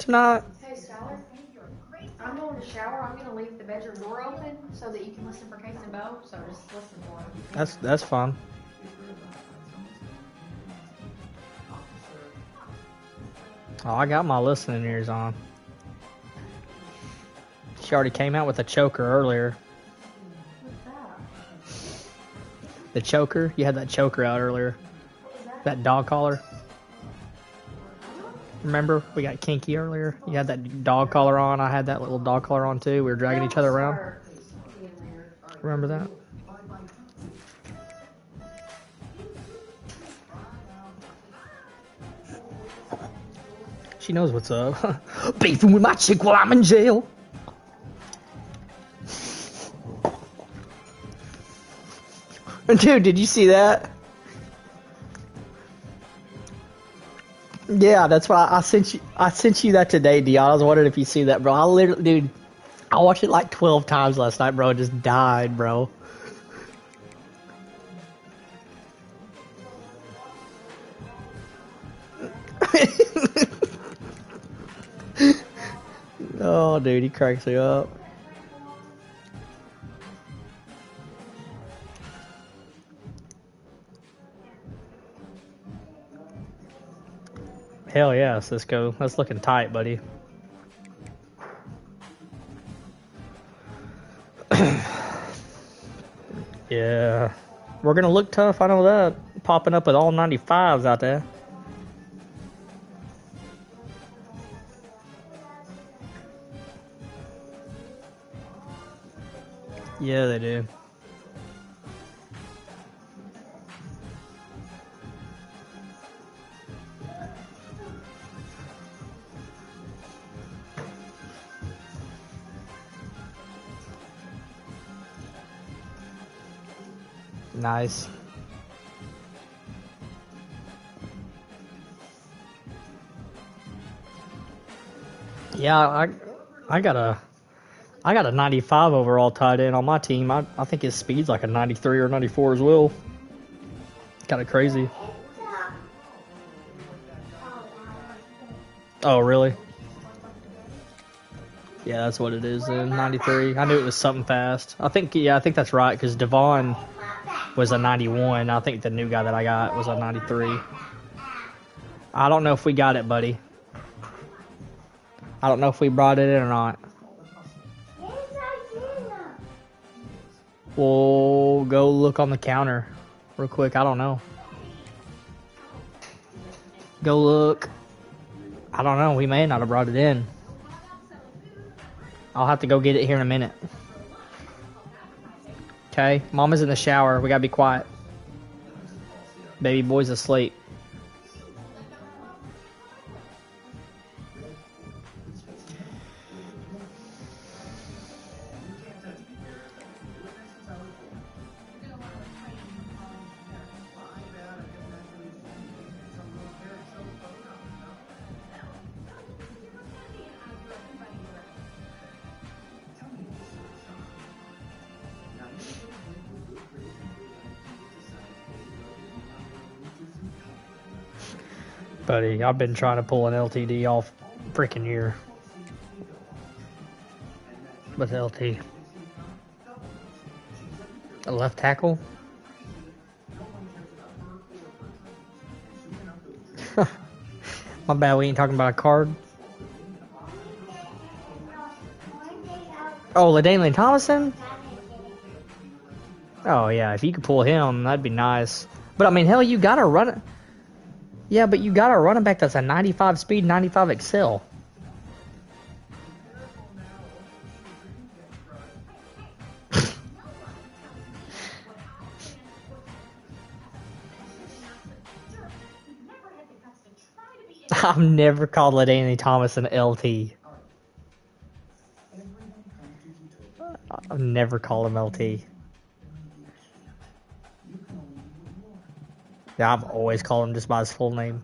not. Hey, Skylar. I'm going to shower. I'm going to leave the bedroom door open so that you can listen for Case and Bo. So just listen for them. That's fine. Oh, I got my listening ears on. She already came out with a choker earlier. What's that? The choker? You had that choker out earlier. What was that? That dog collar. Remember? We got kinky earlier. You had that dog collar on. I had that little dog collar on too. We were dragging each other around. Remember that? She knows what's up. Beefing with my chick while I'm in jail. Dude, did you see that? Yeah, that's why I sent you. I sent you that today, Dion. I was wondering if you see that, bro. I literally, dude, I watched it like 12 times last night, bro. I just died, bro. Oh, dude, he cracks me up. Hell yeah, Cisco. That's looking tight, buddy. Yeah. We're gonna look tough, I know that. Popping up with all 95s out there. Yeah, they do. Nice. Yeah, I got a 95 overall tight end on my team. I think his speed's like a 93 or 94 as well. Kind of crazy. Oh, really? Yeah, that's what it is then, 93. I knew it was something fast. I think that's right, because Devon was a 91. I think the new guy that I got was a 93. I don't know if we got it, buddy. I don't know if we brought it in or not. We'll go look on the counter real quick. I don't know. Go look. I don't know. We may not have brought it in. I'll have to go get it here in a minute. Okay? Mama's in the shower. We gotta be quiet. Baby boy's asleep. Buddy, I've been trying to pull an LTD all freaking year. With LT. A left tackle? My bad, we ain't talking about a card. Oh, LaDainian Thomason? Oh, yeah, if you could pull him, that'd be nice. But, I mean, hell, you gotta run it. Yeah, but you got a running back that's a 95 speed, 95 excel. I've never called LaDainian Thomas an LT. I've never called him LT. Yeah, I've always called him just by his full name.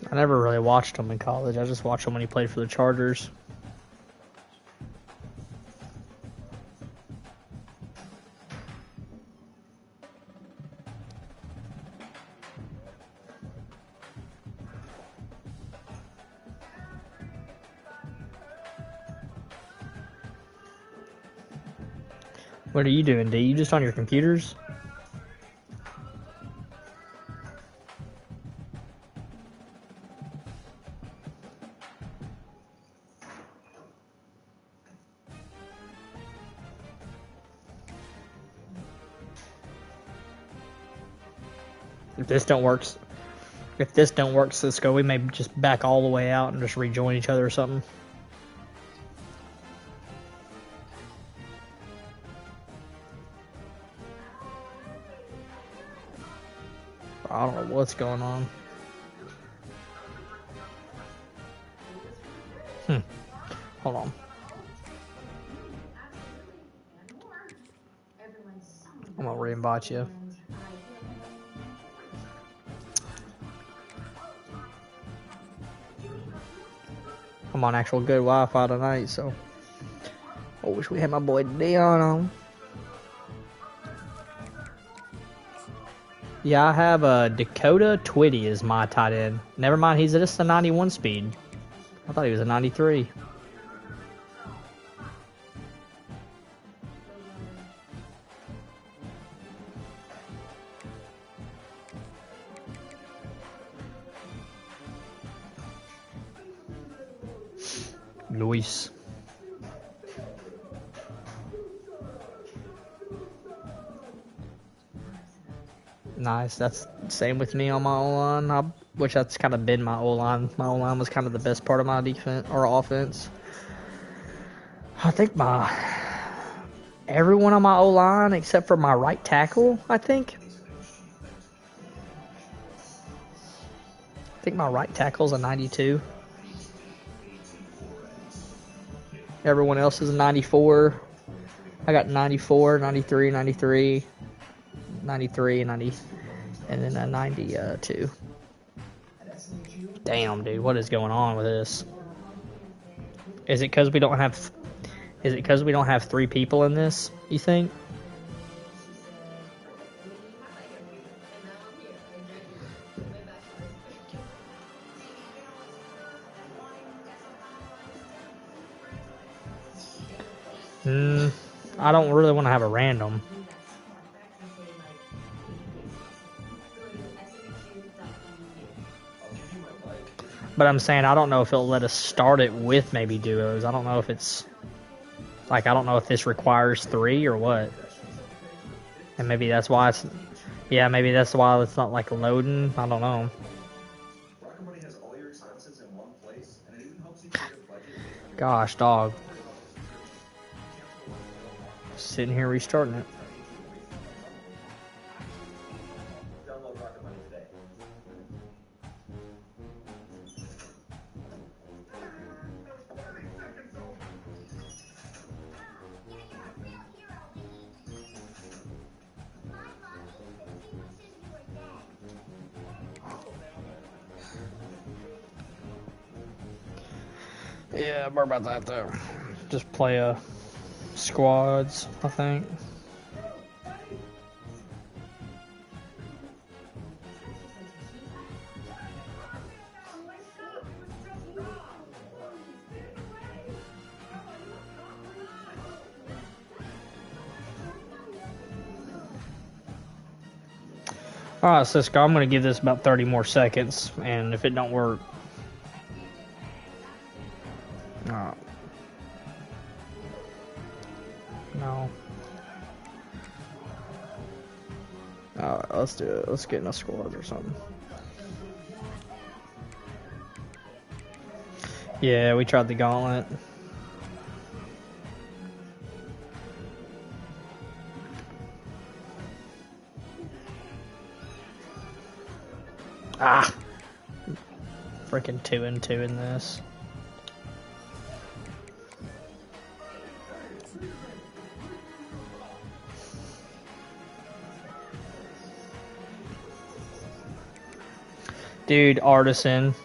I never really watched him in college. I just watched him when he played for the Chargers. What are you doing, D? You just on your computers? If this don't work, Cisco, we may just back all the way out and just rejoin each other or something. I don't know what's going on. Hold on. I'm gonna re-invite you. I'm on actual good Wi-Fi tonight, so I wish we had my boy Dion on. Yeah, I have Dakota Twitty as my tight end. Never mind, he's just a 91 speed. I thought he was a 93. Luis. Nice. That's same with me on my O-line, which that's kind of been my O-line. My O-line was kind of the best part of my defense or offense. I think everyone on my O-line except for my right tackle, I think my right tackle's a 92. Everyone else is a 94. I got 94, 93, 93, 93, 90, and then a 92. Damn, dude, what is going on with this? Is it because we don't have 3 people in this, you think? I don't really want to have a random. But I'm saying I don't know if it'll let us start it with maybe duos. I don't know if it's like, I don't know if this requires 3 or what. And maybe that's why it's, yeah, maybe that's why it's not like loading. I don't know. Gosh, dog. Sitting here restarting it. Yeah, more about that though. Just play squads, I think. Alright, Cisco, I'm going to give this about 30 more seconds, and if it don't work... No. Alright, let's do it. Let's get in a squad or something. Yeah, we tried the gauntlet. Ah! Freaking 2-2 in this. Dude, Artisan.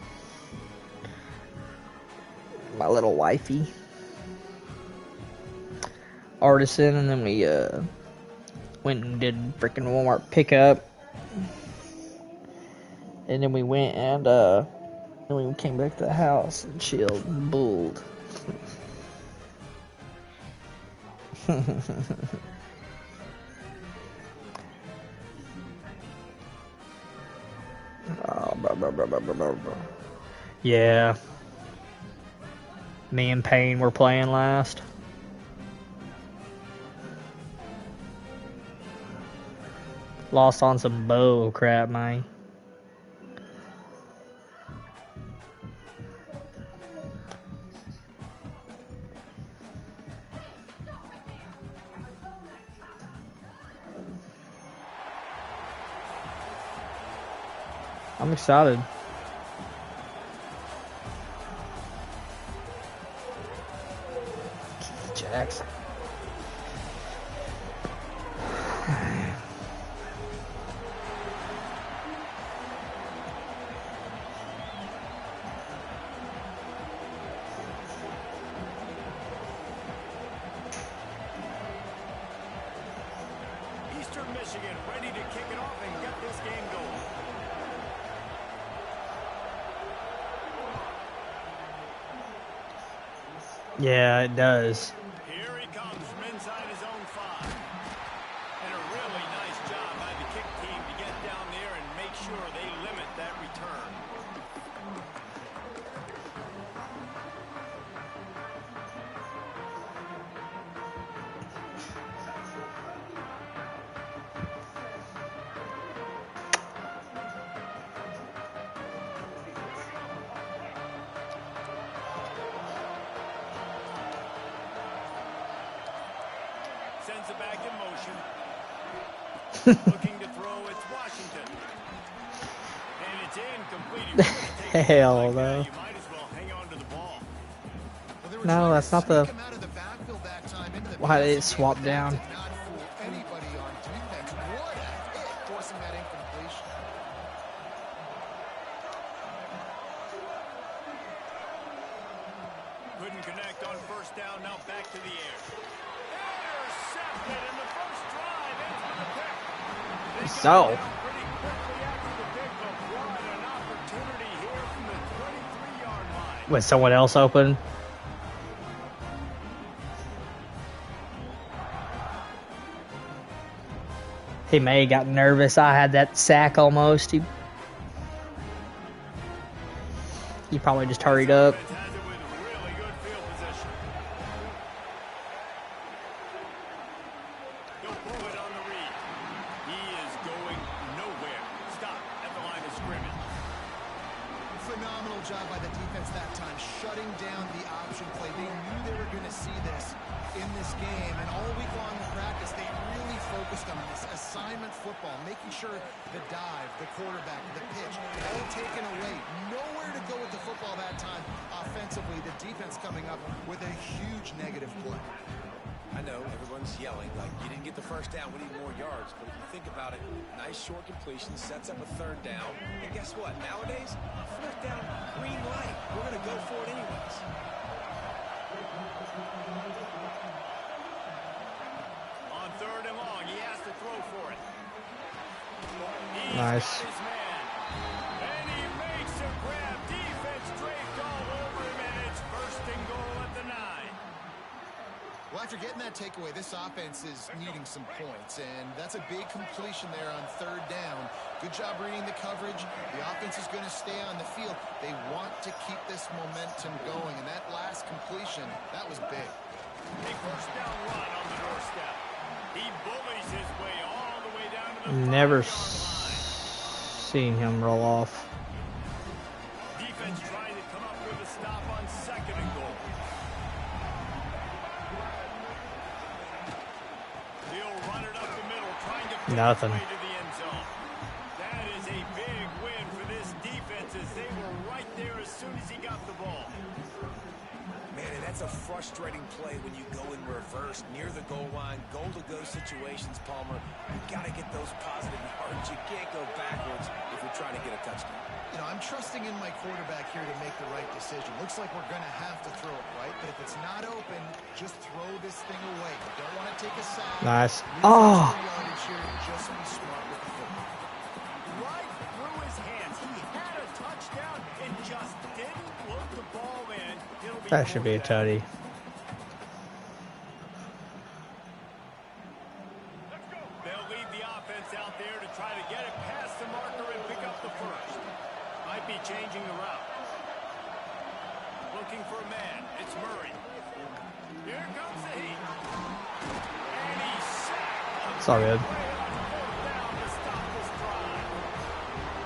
My little wifey. Artisan, and then we went and did freaking Walmart pickup. And then we went and then we came back to the house and chilled and bulled. Yeah. Me and Payne were playing last. Lost on some bull crap, man. I'm excited. Jackson. Eastern Michigan ready to kick it off and get this game going. Yeah, it does. Here he comes from inside his own 5. And a really nice job by the kick team to get down there and make sure they limit that return. Sends it back in motion. Looking to throw, it's Washington. And it's incomplete. Hell no. You might as well hang on to the ball. No, that's not the. Why did it swap down? Couldn't connect on first down, now back to the air. Intercepted in the first drive, ends with a pick. So. Pretty quickly after the pick, but what an opportunity here from the 23-yard line. Was someone else open? He may have got nervous. I had that sack almost. He probably just hurried up. Has it with really good field position. He'll pull it on the read. He is going nowhere. Stop at the line of scrimmage. Phenomenal job by the defense that time, shutting down the option play. They knew they were going to see this in this game, and all week long in practice, they really focused on this assignment football, making sure the dive, the quarterback, the pitch, all taken away. Nowhere to go with the football that time. Offensively, the defense coming up with a huge negative play. I know everyone's yelling like you didn't get the first down, we need more yards. But if you think about it, nice short completion sets up a third down. And guess what? Nowadays, fourth down, green light. We're going to go for it anyways. On third and long, he has to throw for it. He's Nice. got his man. And he makes a grab. Defense draped all over him, and it's first and goal at the 9. Well, after getting that takeaway, this offense is needing some points, and that's a big completion there on third down. Good job reading the coverage. The offense is going to stay on the field. They want to keep this momentum going, and that last completion, that was big. A first down run on the doorstep. He bullies his way all the way down to the Never 5-yard seen him roll off. line. Defense trying to come up with a stop on second and goal. He'll run it up the middle, trying to pick Nothing. his way to the end zone. That is a big win for this defense as they were right there as soon as he got the ball. Man, and that's a frustrating play when you go in reverse near the goal line, goal-to-go situations, Palmer. You got to get those positive yards. You can't go backwards if you're trying to get a touchdown. You know, I'm trusting in my quarterback here to make the right decision. Looks like we're going to have to throw it, right? But if it's not open, just throw this thing away. You don't want to take a sack. Nice. Lose Oh. extra yardage here. Just be smart with the football. Right through his hands. He had a touchdown and just didn't look the ball in. It'll be That should be a tutty. They'll lead the offense out there to try to get it past the marker and pick up the first. Might looking for a man. It's Murray. Here comes the heat. And he's sacked. It's all good. Down to stop this drive.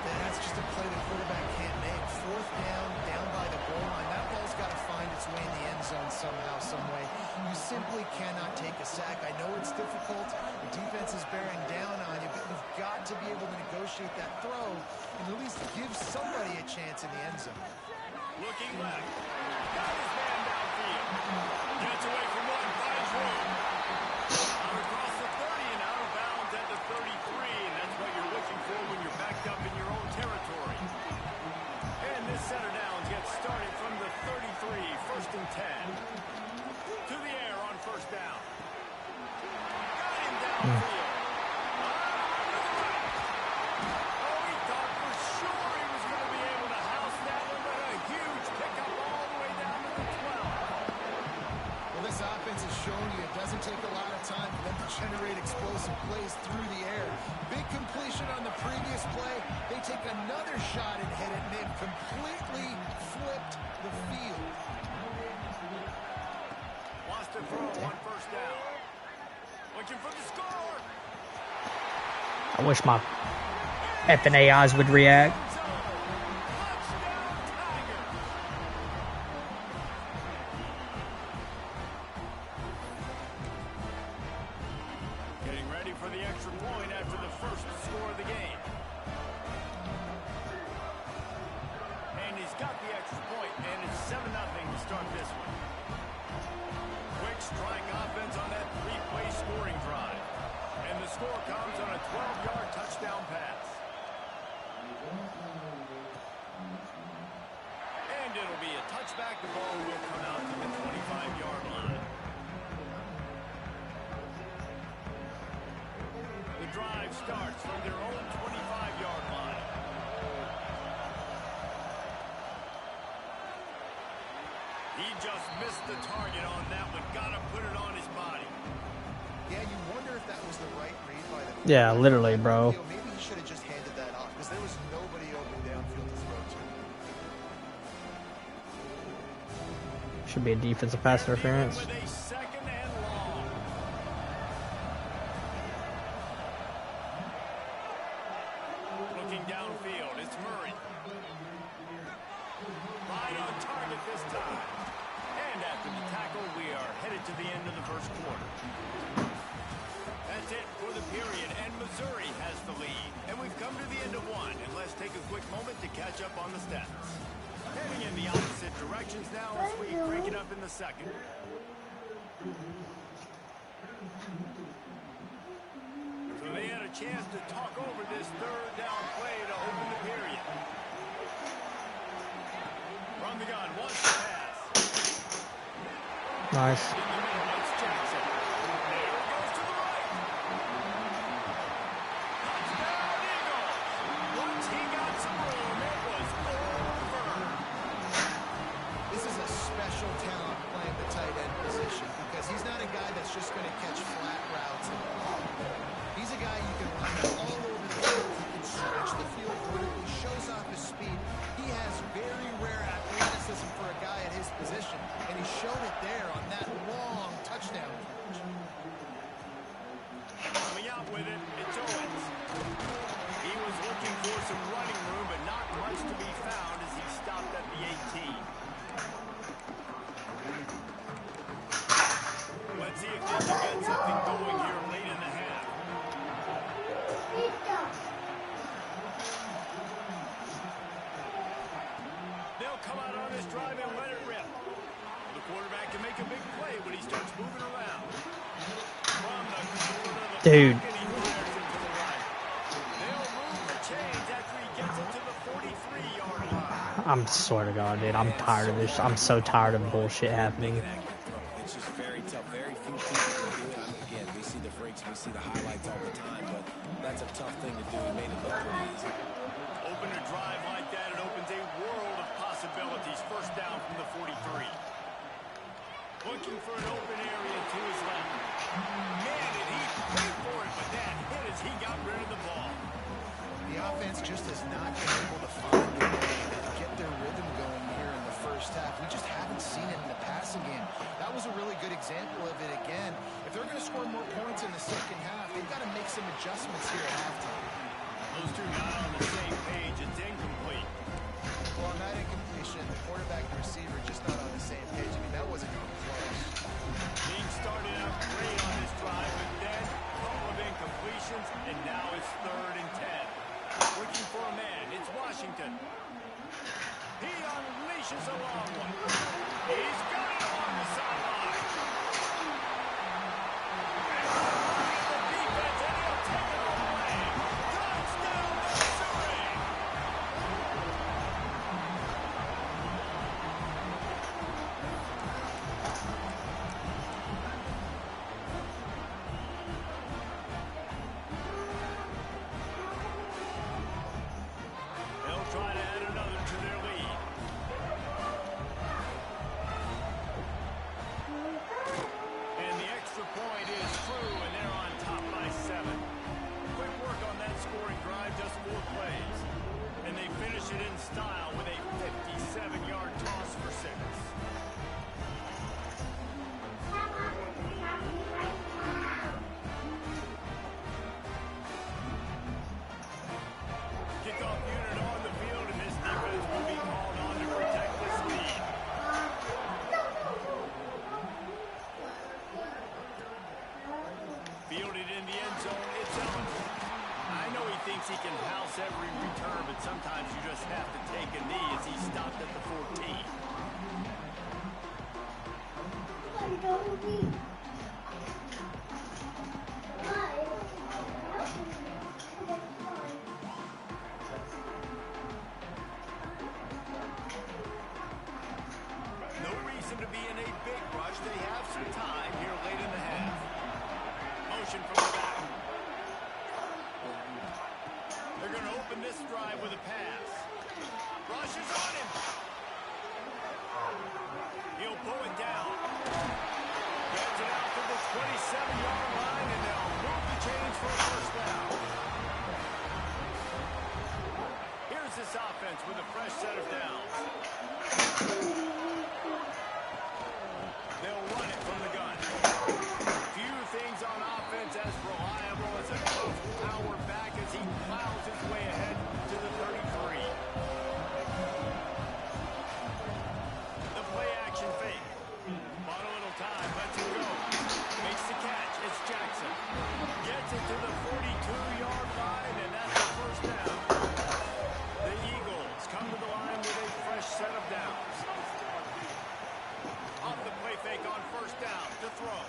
That's just a play the quarterback can't make. Fourth down by the goal line. That ball's got to find its way in the end zone somehow, some way. You simply cannot take a sack. I know it's difficult. The defense is bearing down on you, but you've got to be able to negotiate that throw and at least give somebody a chance in the end zone. Looking left. Got his man downfield. Gets away from one. Finds room. Out across the 30 and out of bounds at the 33. And that's what you're looking for when you're backed up in your own territory. And this center down gets started from the 33. First and 10. To the air on first down. Got him downfield. Take a lot of time for them to generate explosive plays through the air. Big completion on the previous play. They take another shot and hit it, and they've completely flipped the field. Wants to throw on first down. Looking for the score. I wish my effing AIs would react. Back, the ball will come out to the 25-yard line. The drive starts from their own 25-yard line. He just missed the target on that one. Gotta put it on his body. Yeah, you wonder if that was the right read by the... Yeah, literally, bro. Maybe he should have just handed that off because there was nobody open downfield to throw to. Should be a defensive pass interference. With a second and long. Looking downfield, it's Murray. Right on target this time. And after the tackle, we are headed to the end of the first quarter. That's it for the period, and Missouri has the lead. And we've come to the end of one, and let's take a quick moment to catch up on the stats. Heading in the opposite directions now as we crank it up in the second. So they had a chance to talk over this third down play to open the period. From the gun, wants to pass. Nice. In the middle, it's Jackson. There it goes to the right. Touchdown, Eagles. Once he got some room, it was over. This is a special talent playing the tight end position because he's not a guy that's just going to catch flat routes. He's a guy you can run all over the field. He can stretch the field vertically, shows off his speed. He has very rare athleticism for a guy at his position, and he showed it there on that long touchdown catch. Coming out with it, it's Owens. He was looking for some running room, but not much to be found as he stopped at the 18. Let's see if they can get something going here late in the half. They'll come out on this drive and let it rip. The quarterback can make a big play when he starts moving around. From the corner of the Dude. pocket, he fires it to the right. They'll move the chains after he gets it to the 43-yard line. I'm swear to God, dude. I'm tired of this. I'm so tired of bullshit happening. It's just very tough. Very few people can do it. Again, we see the freaks, we see the highlights all the time, but that's a tough thing to do. He made it look pretty easy. Open a drive like that, it opens a world of possibilities. First down from the 43. Looking for an open area to his left. Man, did he pay for it, but that hit as he got rid of the ball. The offense just has not been able to find a way to get their rhythm going here in the first half. We just haven't example of it again. If they're going to score more points in the second half, they've got to make some adjustments here at halftime. Those two not on the same page. It's incomplete. Well, on that incompletion, the quarterback and receiver just not on the same page. I mean, that wasn't even close. Being started out great on this drive, but then a couple of incompletions, and now it's 3rd and 10. Looking for a man. It's Washington. He unleashes a long one. He's got it along the sideline. The defense, and he'll take it away. Touchdown, Missouri. They'll try to add another to their lead. And the extra point is true, and they're on top by 7. Quick work on that scoring drive, just 4 plays. And they finish it in style with a 57-yard toss for 6. Kickoff unit on the field, and this defense will be called on to protect this lead. Fielded in the end zone, it's Owens. I know he thinks he can house every return, but sometimes you just have to take a knee as he stopped at the 14. No reason to be in a big rush. They have some time here late in the half. Motion from the back. They're going to open this drive with a pass. Rush is on him. He'll pull it down. Gets it out to the 27-yard line, and they'll move the chains for a first down. Here's this offense with a fresh set of downs. They'll run it from the gun. Few things on offense as reliable as a tough power back as he plows his way ahead to the 33. The play action fake. Bought a little time, lets it go. Makes the catch. It's Jackson. Gets it to the 42-yard line, and that's the first down. The Eagles come to the line with a fresh set of downs. Off the play fake on first down to throw.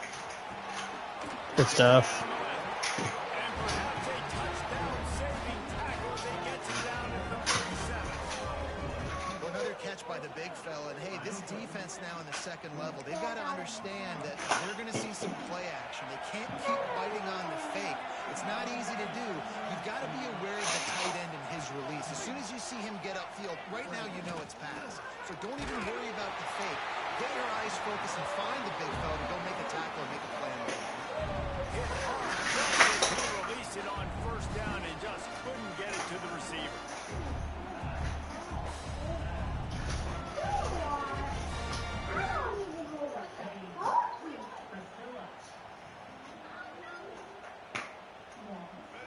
Good stuff. And perhaps a touchdown-saving tackle as he gets him down at the 37. Well, another catch by the big fella. And, hey, this defense now in the second level, they've got to understand that they're going to see some play action. They can't keep biting on the fake. It's not easy to do. You've got to be aware of the tight end and his release. As soon as you see him get upfield, right now you know it's pass. So don't even worry about the fake. Get your eyes focused and find the big fella to go make a tackle and make a play on it. He released it on first down and just couldn't get it to the receiver.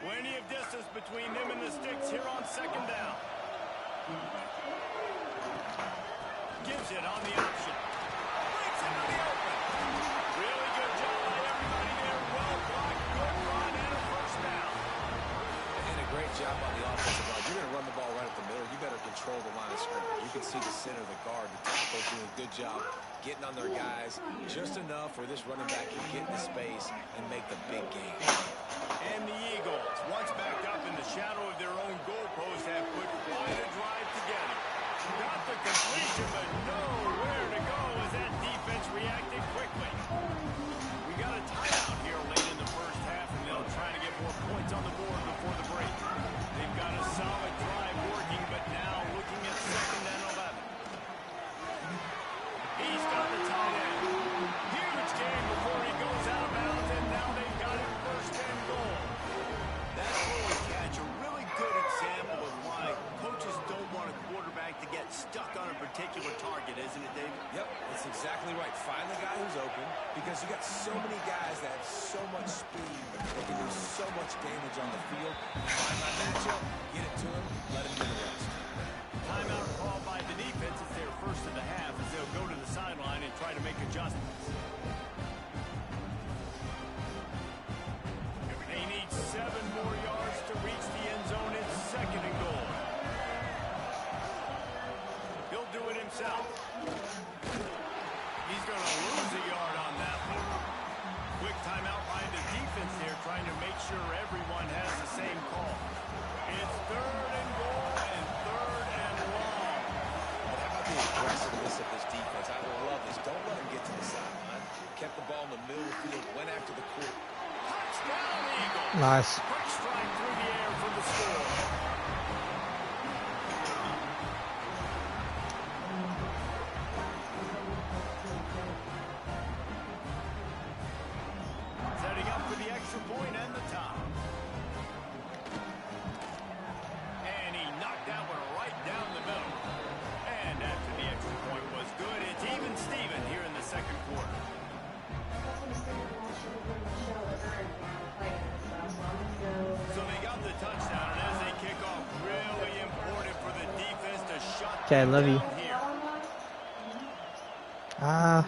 Plenty of distance between them and the sticks here on second down. Gives it on the option. Breaks into the open. Really good job by everybody there. Well blocked, good run, and a first down. And a great job on the offensive line. You're going to run the ball right up the middle. You better control the line of scrimmage. You can see the center, the guard, the tackle doing a good job getting on their guys just enough where this running back can get in the space and make the big game. And the Eagles, once backed up in the shadow of their own goalpost, have put quite a drive together. Got the completion, but nowhere to go as that defense reacted quickly. We got a timeout here late in the first half, and they'll try to get more points on the board before the break. They've got a solid drive working, but now looking at 2nd and 11. He's got the tight end. Huge game before he goes out of bounds, and now they've got it 1st and goal. That forward catch, a really good example of why coaches don't want a quarterback to get stuck on a particular target, isn't it, David? Yep, it's exactly right. Find the guy who's open, because you got so many guys that have so much speed. They can do so much damage on the field. Find my matchup, get it to him, let him do the rest. Timeout called by the defense. It's their first of the half as they'll go to the sideline and try to make adjustments. They need 7 more yards to reach the end zone. It's 2nd and goal. He'll do it himself. He's going to lose a yard on that one. Quick timeout by the defense here, trying to make sure everyone has the same call. It's 3rd and goal and 3rd and long. But how about the aggressiveness of this defense? I love this. Don't let him get to the sideline. Kept the ball in the middle of the field, went after the quarter. Touchdown, Eagles. Nice. Quick strike through the air for the score. Setting up for the extra point and the top. And he knocked that one right down the middle. And after the extra point was good, it's even Steven here in the 2nd quarter. So they got the touchdown, and as they kick off, really important for the defense to shut Okay, I love you. down here. I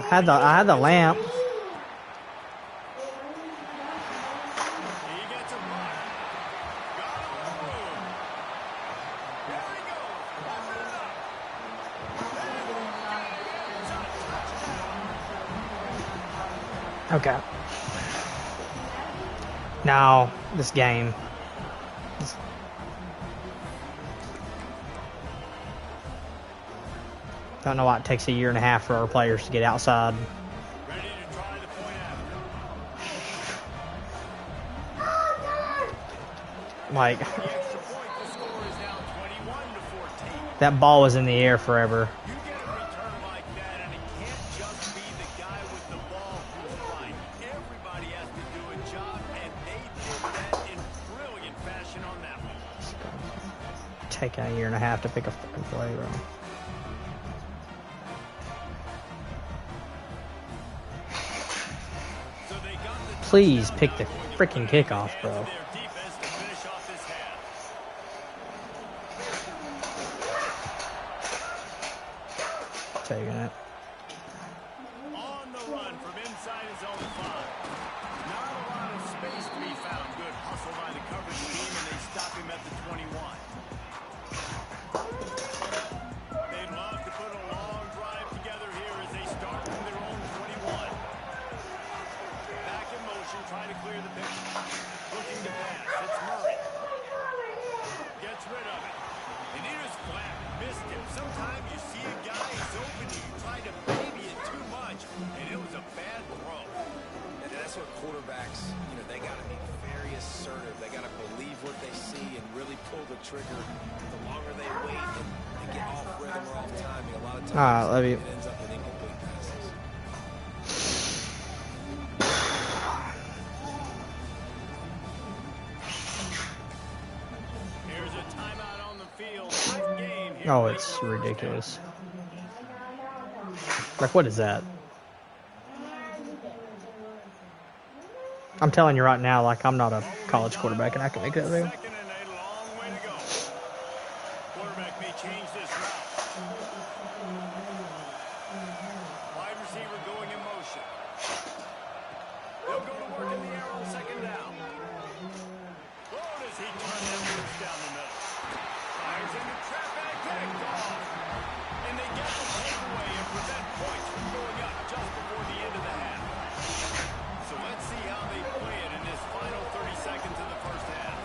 had the lamp. He gets a run. Got him on the move. There he goes. Open it up. Touchdown. Okay. Now, this game. Don't know why it takes a year and a half for our players to get outside. Ready to try the point after. Like, The extra point, the score is now 21-14. that ball was in the air forever. You get a return like that, and it can't just be the guy with the ball who's right. Everybody has to do a job, and they did that in brilliant fashion on that one. Taking a year and a half to pick a fucking play, bro. So they got the Please pick the freaking kickoff, bro. their defense to finish off this half. Taking it. On the run from inside his own 5. Not a lot of space to be found. Good hustle by the coverage team, and they stop him at the 21. They'd love to put a long drive together here as they start from their own 21. Back in motion, trying to clear the picture. Looking to pass. It's Murray. Gets rid of it. And he just flat missed him. Sometimes you see a guy is open, you try to baby it too much, and it was a bad throw. And that's what quarterbacks, they got to be very assertive. They got to believe what they see and really pull the trigger. The longer they wait and they get off rhythm or off timing, a lot of times Love you. it ends up in incomplete passes. Here's a timeout on the field. Game here. Oh, it's ridiculous. Like, what is that? I'm telling you right now, like, I'm not a college quarterback and I can make that big. 2nd and a long way to go. Quarterback may change this route. Wide receiver going in motion. They'll go to work in the air on 2nd down. Oh, does he turn that loose down the middle? Fires into trap back, picked off. And they get the takeaway and prevent points from going up just before the end of the half. So let's see how they play it in this final 30 seconds of the first half.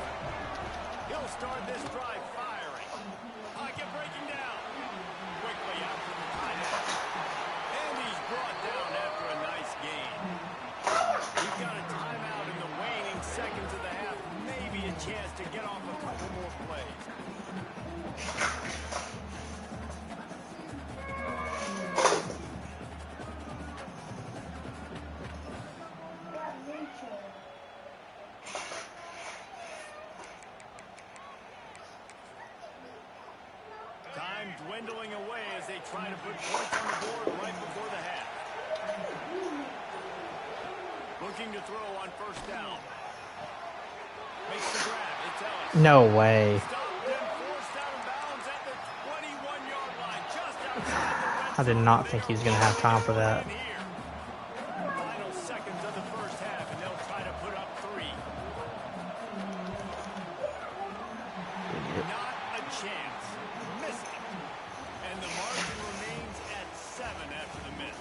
try to put points on the board right before the half. Looking to throw on first down. Makes the grab. It's Ellis. No way. Stopped and forced out of bounds at the 21-yard line, just outside the red I did zone. not think he was going to have time for that. Final seconds of the first half, and they'll try to put up 3. Not a chance. Missed it. And the margin remains at 7 after the miss.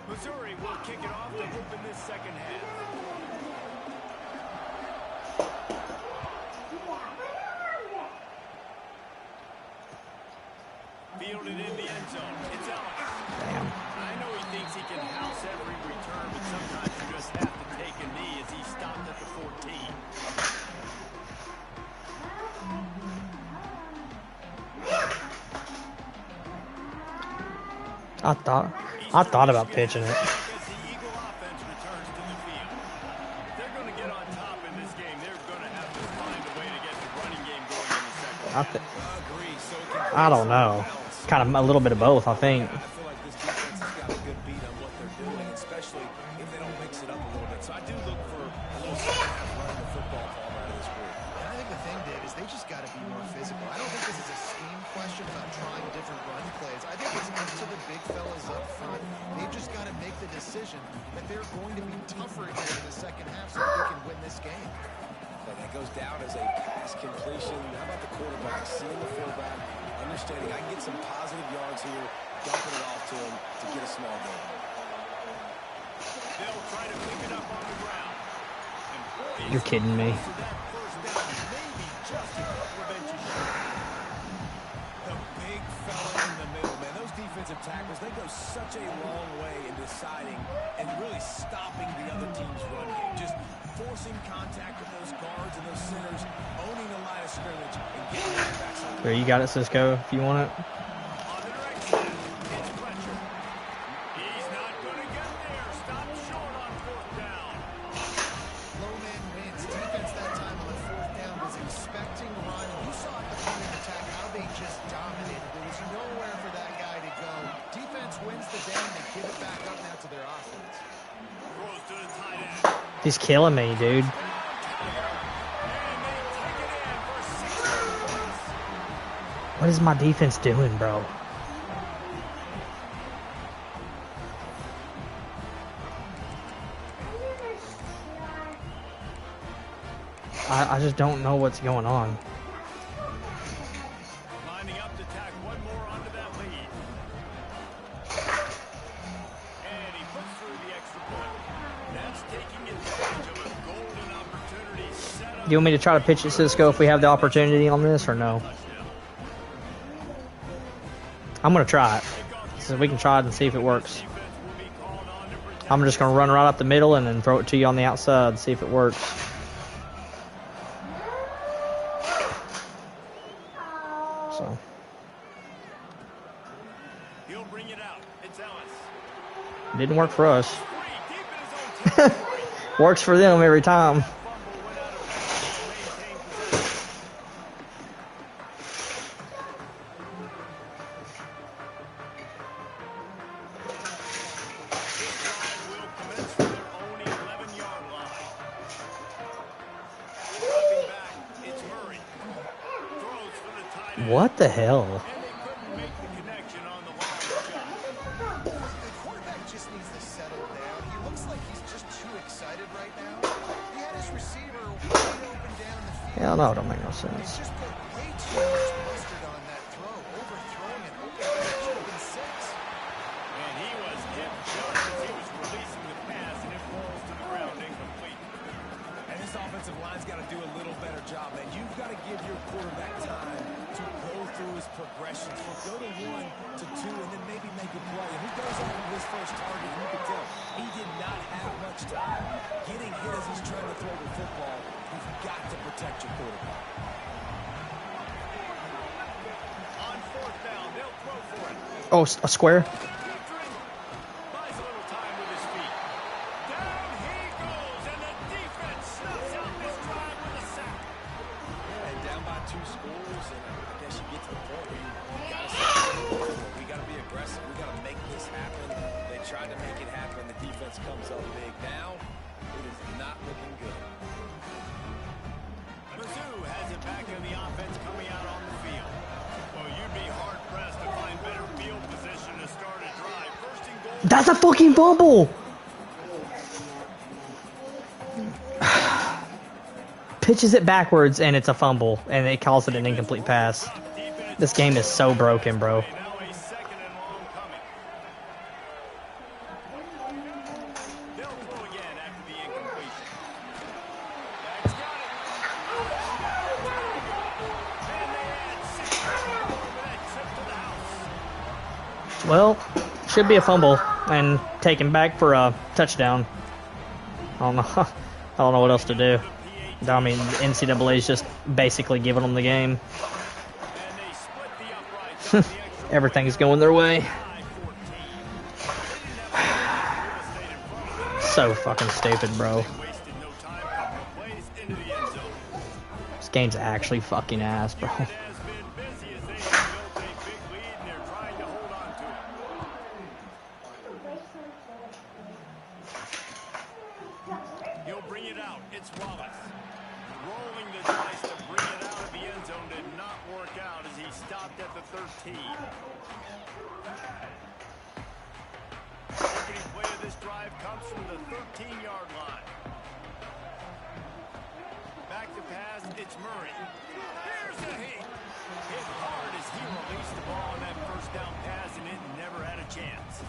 Missouri will kick it off to open this second half. Fielded in the end zone. It's Ellis. Damn. I know he thinks he can house every return, but sometimes you just have to take a knee as he stopped at the 14. I thought about pitching it. As the Eagle offense returns to the field. If they're going to get on top in this game, they're going to have to find a way to get the running game going in the second. I don't know. Kind of a little bit of both, I think. I feel like this defense has got a good beat on what they're doing, especially if they don't mix it up a little bit. So I do look for a little second half running the football ball out of this group. And I think the thing, Dave, is they just got to be more physical. I don't think this is a scheme question about trying different run plays. I think it's up to the big fellas up front. They've just got to make the decision that they're going to be tougher here in the second half so that they can win this game. But that goes down as a pass completion. How about the quarterback seeing the fullback, understanding I can get some positive yards here, dumping it off to him to get a small gain. They'll try to pick it up on the ground. And boy, You're kidding me. so that first down, maybe just a couple of inches short. The big fella in the middle, man. Those defensive tackles, they go such a long way in deciding and really stopping the other team's run game. Just forcing contact with those guards and those centers, owning the line of scrimmage, and getting the backs on. Here, you got it, Cisco, if you want it. On the direct snap, it's Fletcher. He's not going to get there. Stopped short on fourth down. Low man wins. Defense that time on fourth down was expecting run. You saw at the point of attack how they just dominated. There was nowhere for that guy to go. Defense wins the down. They give it back up now to their offense. Throws to the tight end. He's killing me, dude. And they take it in for 6 points. What is my defense doing, bro? I just don't know what's going on. Lining up to tack one more onto that lead. And he puts through the extra point. That's taking advantage of a golden opportunity set up. Do you want me to try to pitch it, Cisco, if we have the opportunity on this, or no? I'm going to try it. So we can try it and see if it works. Defense will be called on to protect. I'm just going to run right up the middle and then throw it to you on the outside and see if it works. So, He'll bring it out. It's Ellis. didn't work for us. Free, deep in his own territory. Works for them every time. Fumble went out of bounds to maintain possession. This drive will commence from their own 11-yard line. Dropping back, it's Murray. Throws for the tight end. What the hell? And they couldn't make the connection on the long shot. The quarterback just needs to settle down. He looks like he's just too excited right now. He had his receiver wide open down the field. Hell no, it don't make no He's sense. just put way too much mustard on that throw, overthrowing an open field. It should have been 6. And he was hit just as he was releasing the pass, and it falls to the ground incomplete. And this offensive line's got to do a little better job, man. You've got to give your quarterback time to go through his progressions. From go to 1 to 2, and then maybe make a play. And he goes after his first target, you can tell he did not have much time getting hit as he's trying to throw the football. You've got to protect your quarterback. On 4th fourth down. They'll throw for it. Oh, a square. Buys a little time with his feet. Down he goes, and the defense snuffs out this drive with a sack. And down by 2 scores, and I guess you get to the point where you got to say, we got to be aggressive. We got to make this happen. They tried to make it happen. The defense comes up big. Now, it is not looking good. Mizzou has it back in the offense coming out on the field. Well, you'd be hard-pressed to find better field position to start a drive. First and goal. That's a fucking fumble. Pitches it backwards and it's a fumble, and it calls it an incomplete pass. This game is so broken, bro. Now a second and long coming. They'll throw again after the incompletion. That's got it. And they add 6 over that trip to the house. Well, should be a fumble and taken back for a touchdown. I don't know. I don't know what else to do. I mean, NCAA is just basically giving them the game. And they split the uprights. Everything's going their way. So fucking stupid, bro. Wasted no time. Couple of plays into the end zone. This game's actually fucking ass, bro. It has been busy as they have built a big lead and they're trying to hold on to it. He'll bring it out. It's Wallace. Rolling the dice to bring it out of the end zone did not work out as he stopped at the 13. Opening play of this drive comes from the 13-yard line. Back to pass, it's Murray. Here's a hit. Hit hard as he released the ball on that first down pass, and it never had a chance.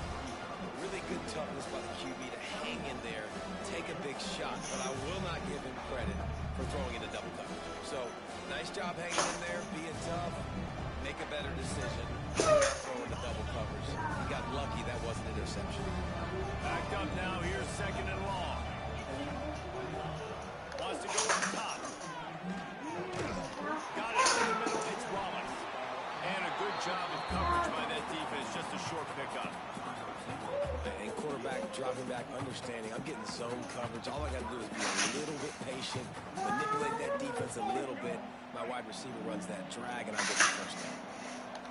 Really good toughness by the QB to hang in there, take a big shot, but I will not give him credit for throwing in a double coverage. So, nice job hanging in there, being tough, make a better decision, throw into double coverage. He got lucky that wasn't an interception. Backed up now, here's second and long. Wants to go up top. Got it in the middle, it's Wallace. And a good job of coverage by that defense, just a short pickup. And quarterback dropping back, understanding I'm getting zone coverage. All I got to do is be a little bit patient, manipulate that defense a little bit. My wide receiver runs that drag, and I get the first down.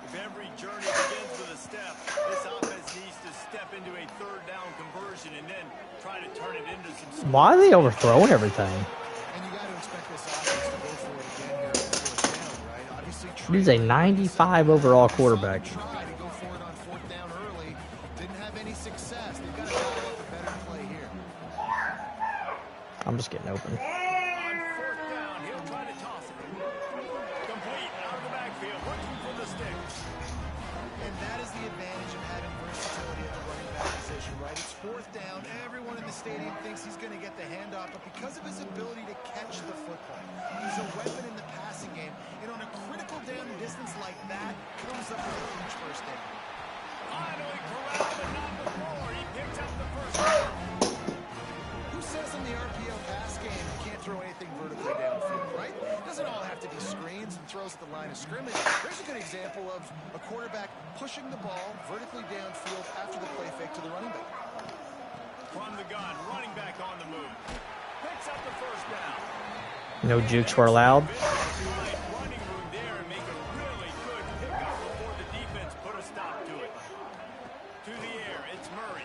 If every journey begins with a step, this offense needs to step into a third down conversion and then try to turn it into some... Why are they overthrowing everything? And you got to expect this offense to go for it again here on fourth down, right? Obviously, He's a 95 overall quarterback. try to go for it on fourth down early. Didn't have any success. They've got to develop a better play here. I'm just getting open. On fourth down, he'll try to toss it. Complete out of the backfield, looking for the sticks. And that is the advantage of having versatility at the running back position, right? It's fourth down. Everyone in the stadium thinks he's going to get the handoff, but because of his ability to catch the football, he's a weapon in the passing game. And on a critical down distance like that, comes up with a huge first down. Finally corralled, but not before. He picks up the first down. Who says in the RPO pass game you can't throw anything vertically downfield, right? It doesn't all have to be screens and throws at the line of scrimmage. There's a good example of a quarterback pushing the ball vertically downfield after the play fake to the running back. From the gun, running back on the move. Picks up the first down. No jukes were allowed. Running room there and make a really good pickup before the defense put a stop to it. To the air, it's Murray.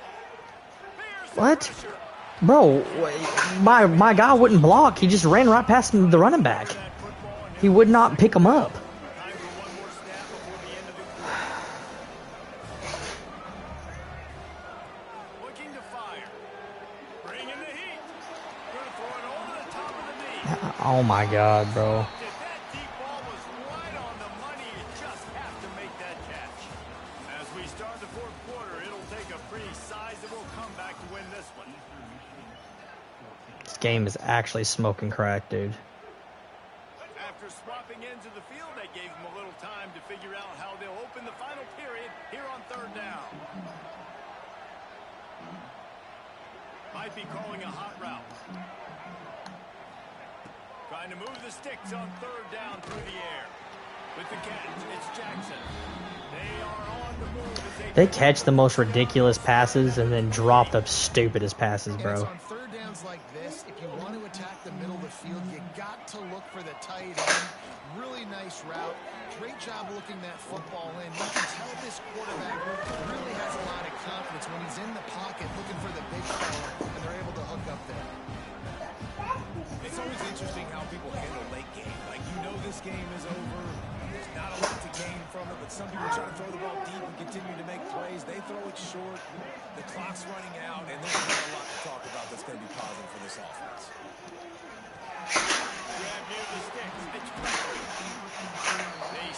There's the What? pressure. Bro, my guy wouldn't block. He just ran right past the running back. That football and He would not pick him up. time for one more snap before the end of the quarter. Looking to fire. Bringing the heat. Gonna throw it over the top of the knee. Oh my god, bro. That deep ball was right on the money. You just have to make that catch. As we start the fourth quarter, it'll take a pretty sizable comeback to win this one. This game is actually smoking crack, dude. After swapping ends of the field, that gave them a little time to figure out how they'll open the final period here on third down. Might be calling a hot route. Trying to move the sticks on third down through the air. With the catch, it's Jackson. They are on the move as They catch the most ridiculous passes and then drop the stupidest passes, And bro. it's on third downs like this. If you want to attack the middle of the field, you got to look for the tight end. Really nice route. Great job looking that football in. You can tell this quarterback really has a lot of confidence when he's in the pocket looking for the big fella, and they're able to hook up there. It's always interesting how people handle late game. Like, you know this game is over. There's not a lot to gain from it, but some people try to throw the ball deep and continue to make plays. They throw it short. The clock's running out, and there's not a lot to talk about that's going to be positive for this offense.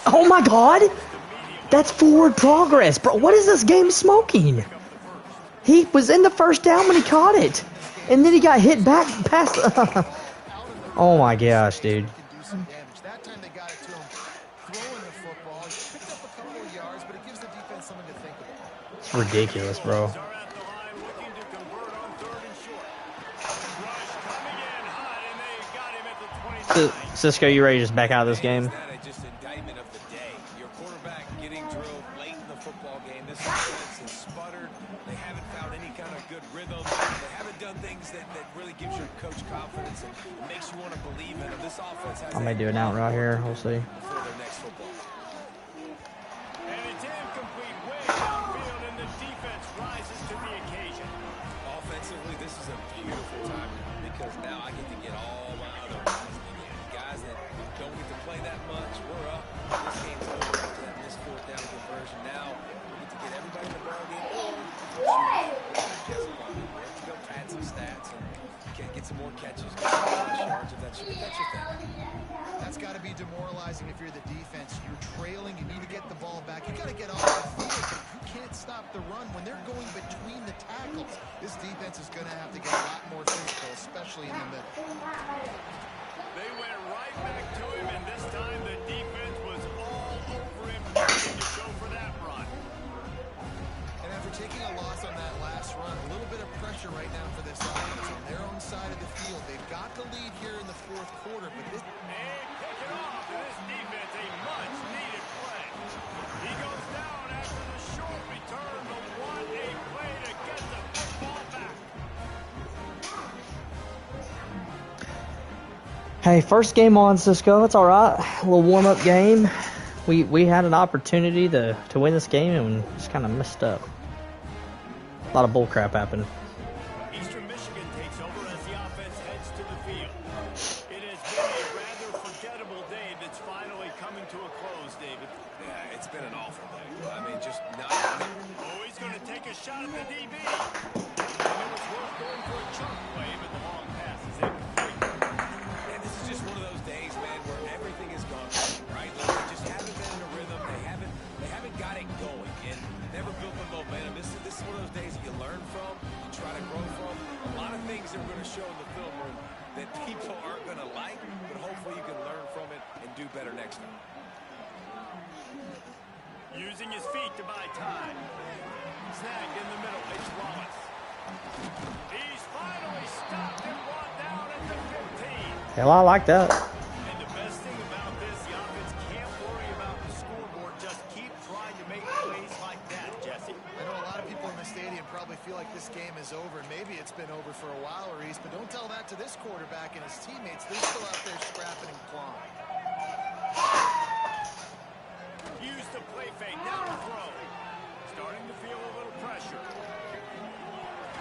Oh my god! That's forward progress, bro. What is this game smoking? He was in the first down when he caught it. And then he got hit back past the... Oh my gosh, dude. That time they got it to him throwing the football. He picked up a couple of yards, but it gives the defense something to think about. It's ridiculous, bro. Cisco, you ready to just back out of this game? Just indictment of the day. Your quarterback getting drilled late in the football game. This offense has sputtered. They haven't found any kind of good rhythm. They haven't done things that really gives your coach confidence and makes you want to believe in them. This offense has I may do an out right here. We'll see. before their next football. And it's incomplete way downfield, and the defense rises to the occasion. Offensively, this is a beautiful time because now I get to get all my other guys in the game. Guys that don't get to play that much. We're up. This game's over after that missed fourth down conversion. Now we get to get everybody in the ball game. Let's go pad some stats and get some more catches, get some more yards if that's your thing. That's got to be demoralizing if you're the defense. You're trailing. You need to get the ball back. You got to get off the field. You can't stop the run when they're going between the tackles. This defense is going to have to get a lot more physical, especially in the middle. They went right back to him, and this time the defense was all over him, ready to go for that run. And after taking a loss on that last run, a little bit of pressure right now for this offense on their own side of the field. They've got the lead here in the fourth quarter, but this... And pick it off, and this defense a much-needed play. He goes down after the short return, but what a play to get the football back. Hey, first game on, Cisco. It's all right. A little warm-up game. We had an opportunity to win this game and just kind of messed up. A lot of bull crap happened. Eastern Michigan takes over as the offense heads to the field. It has been a rather forgettable day that's finally coming to a close, David. Yeah, it's been an awful day. I mean, just not... Oh, he's going to take a shot at the DB. And it was worth going for a chunk play, but the long pass is incomplete. And this is just one of those days, man, where everything is gone right. Like, they just haven't been in a rhythm. They haven't got it going and never built the momentum. This is one of those days that you learn from, you try to grow from. A lot of things that we're going to show in the film room that people aren't going to like, but hopefully you can learn from it and do better next time. Using his feet to buy time. Snagged in the middle. It's Wallace. He's finally stopped and brought down at the 15. Hell, I like that. And the best thing about this, the offense can't worry about the scoreboard. Just keep trying to make plays like that, Jesse. I know a lot of people in the stadium probably feel like this game is over. Maybe it's been over for a while, Reese, but don't tell that to this quarterback and his teammates. They're still out there scrapping and clawing. Use the play fake. Now to throw. Starting to feel a little pressure.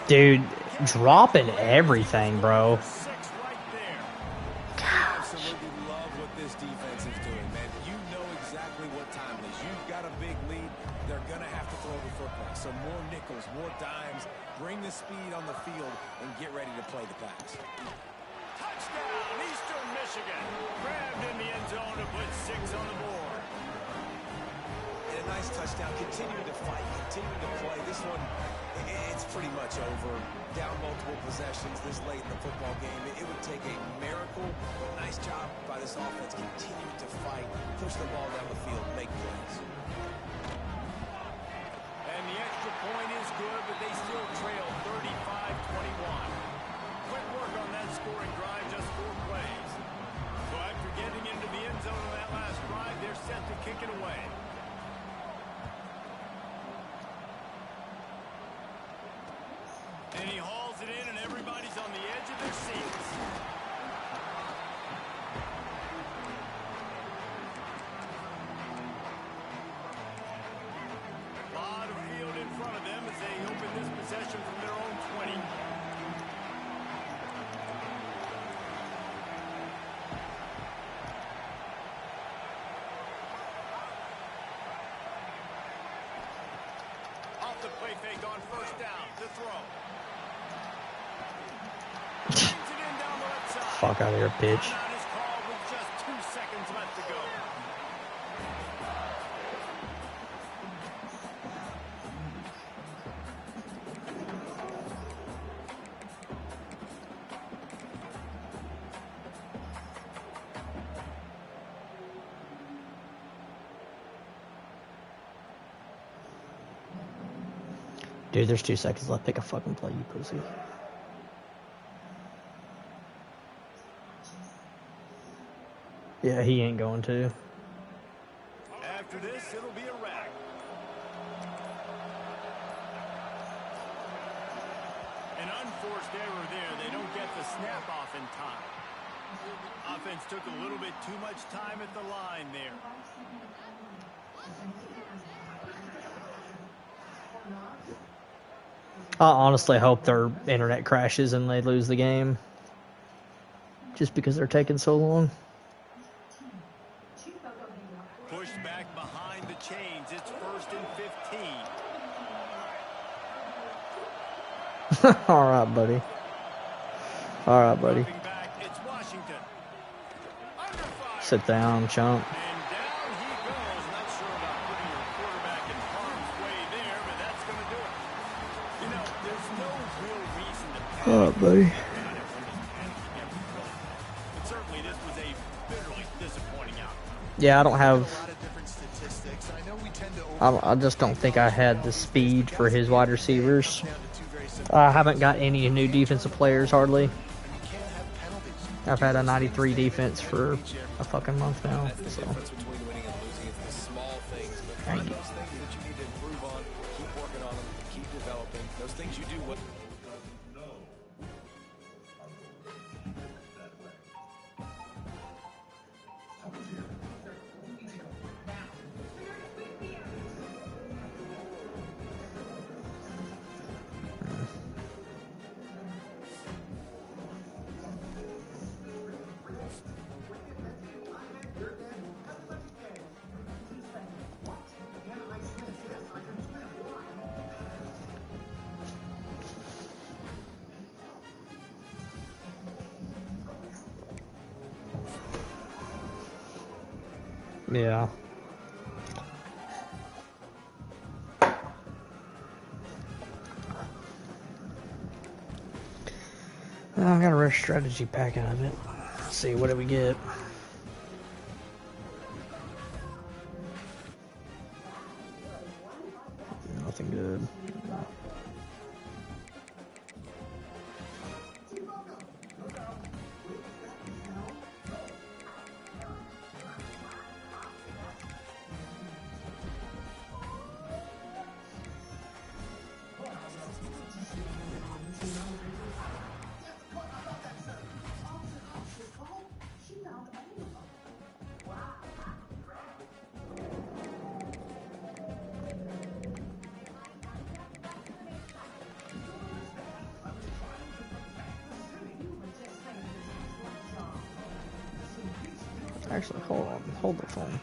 Dude, dropping everything, bro. 6 right there. I absolutely love what this defense is doing, man. You know exactly what time it is. You've got a big lead. They're going to have to throw the football. So more nickels, more dimes. Bring the speed on the field and get ready to play the pass. Touchdown, Eastern Michigan. Grabbed in the end zone to put 6 on the board. And a nice touchdown. Continuing to fight, continuing to play. This one, it's pretty much over. Down multiple possessions this late in the football game. It would take a miracle. Nice job by this offense. Continue to fight, push the ball down the field, make plays. And the extra point is good, but they still trail 35-21. Quick work on that scoring drive, just 4 plays. So after getting into the end zone on that last drive, they're set to And he hauls it in, and everybody's on the edge of their seats. A lot of field in front of them as they open this possession from their own 20. Off the play fake on first down. The throw. Brings it in down the left side. Fuck out of here, bitch. Timeout is called with just 2 seconds left to go. Dude, there's 2 seconds left. Pick a fucking play, you pussy. Yeah, he ain't going to. After this, it'll be a wrap. An unforced error there. They don't get the snap off in time. Offense took a little bit too much time at the line there. I honestly hope their internet crashes and they lose the game. Just because they're taking so long. Pushed back behind the chains. It's 1st and 15. All right, buddy. All right, buddy. Dropping back, it's Washington. Under fire. Sit down, chump. And down he goes. Not sure about putting your quarterback in harm's way there, but that's going to do it. You know, there's no real reason to panic. All right, buddy. But certainly this was a bitterly disappointing outcome. Yeah, I don't A have... lot of different statistics. I know we tend to I just don't think I had the speed for his wide receivers. down to two very simple I haven't got any new defensive players, hardly. and you can't have penalties. I've had a 93 defense for a fucking month now, That's the so... difference between winning and losing. It's the small things, but Thank find you. those things that you need to improve on, keep working on them, keep developing. Those things you do well. Yeah. Well, I got a rare strategy pack out of it. Let's see, what did we get? Nothing good. Actually, hold on. Hold the phone.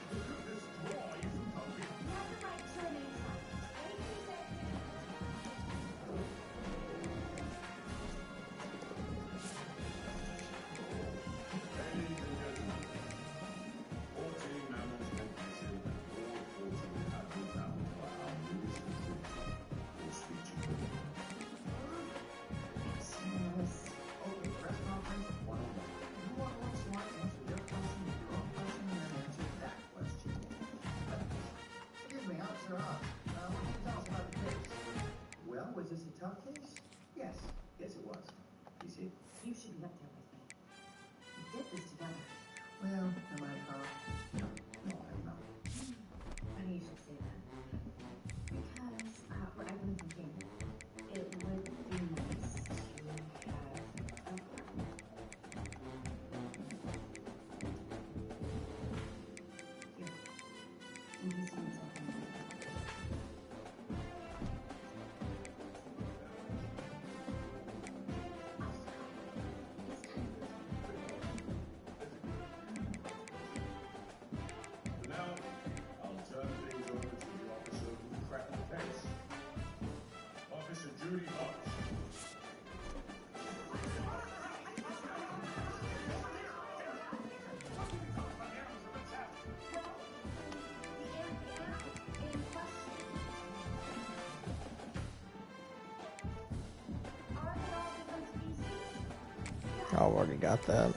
I've already got that.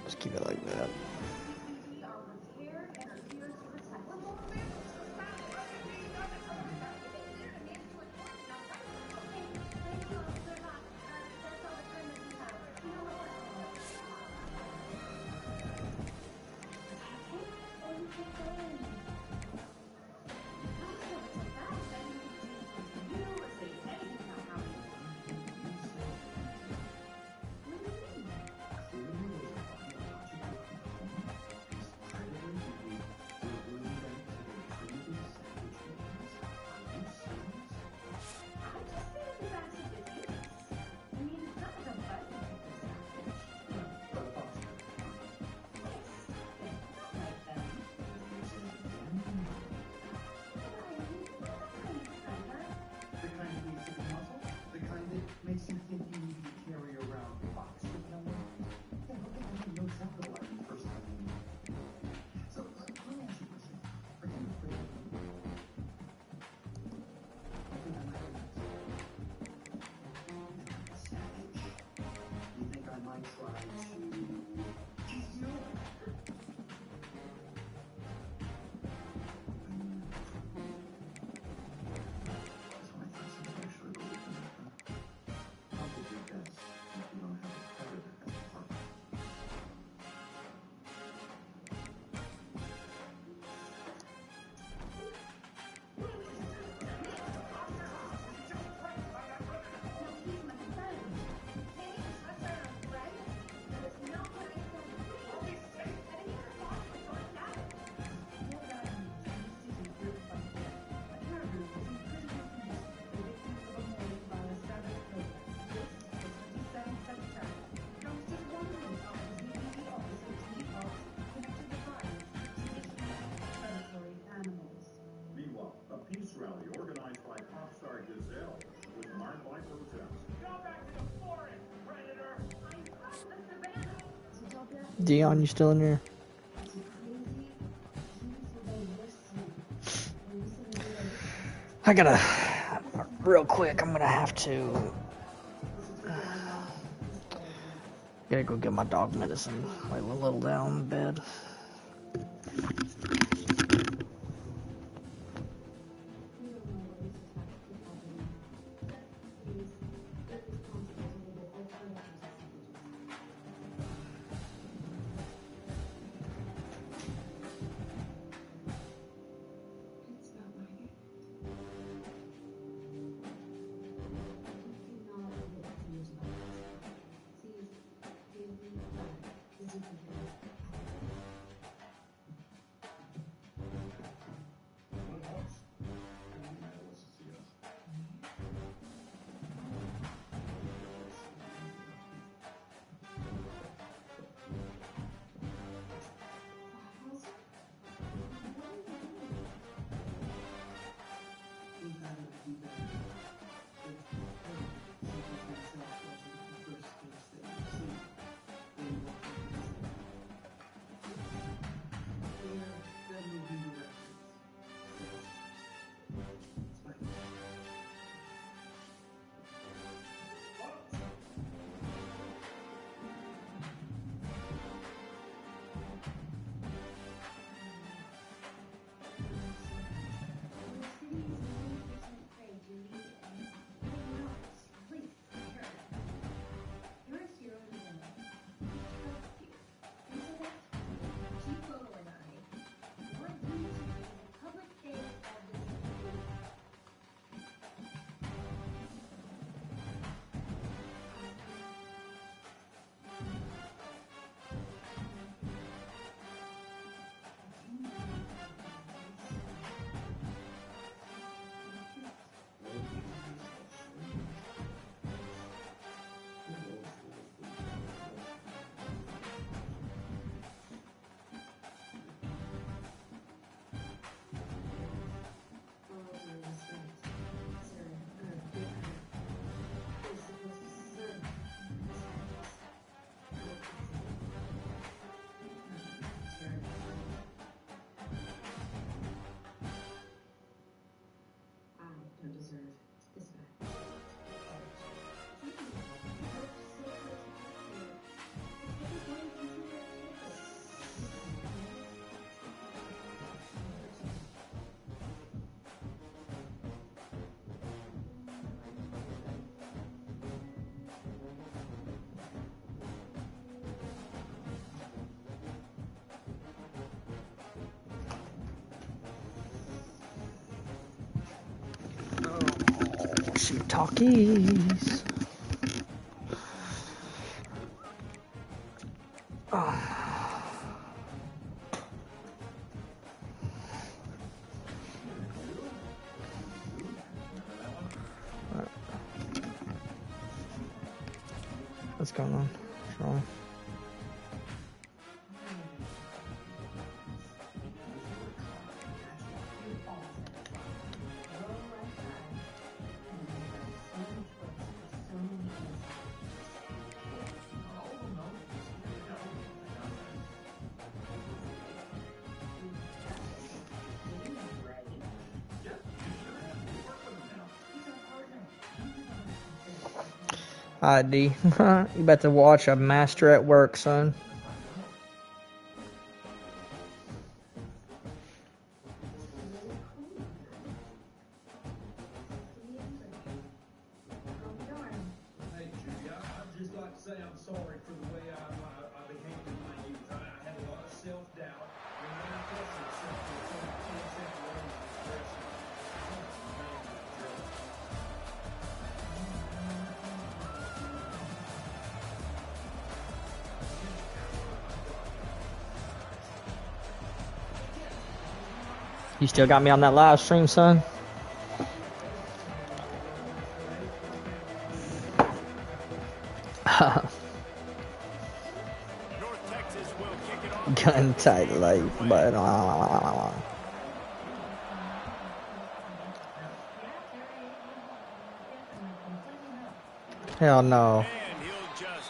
Just keep it like that. Dion, you still in here? I gotta, real quick, I'm gonna have to, gotta go get my dog medicine. Lay a little down in bed. Talkies. What's going on? What's wrong? Alright, D. You about to watch a master at work, son. You still got me on that live stream, son? Gun tight life, but hell no.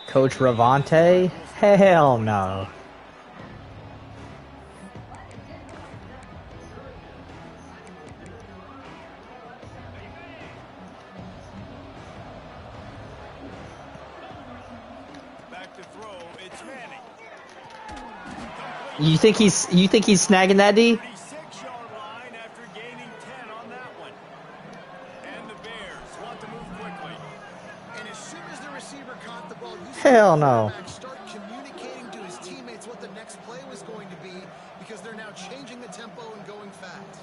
Coach Ravante? Hell no. You think he's snagging that, D? Hell no. Start communicating to his teammates what the next play was going to be because they're now changing the tempo and going fast.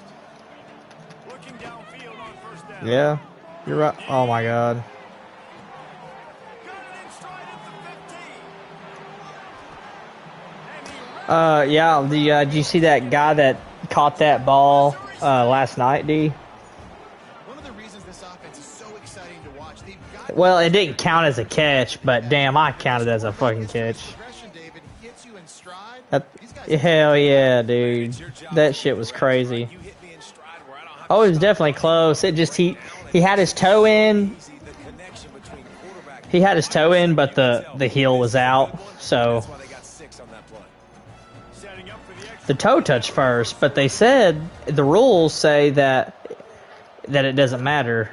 Looking downfield on first down. Yeah, you're right. Oh my God. Yeah. Did you see that guy that caught that ball last night, D? One of the reasons this offense is so exciting to watch. Well, it didn't count as a catch, but damn, I counted as a fucking catch. Hell yeah, dude. That shit was crazy. Oh, it was definitely close. It just he had his toe in. He had his toe in, but the heel was out. So the toe touched first, but they said the rules say that it doesn't matter.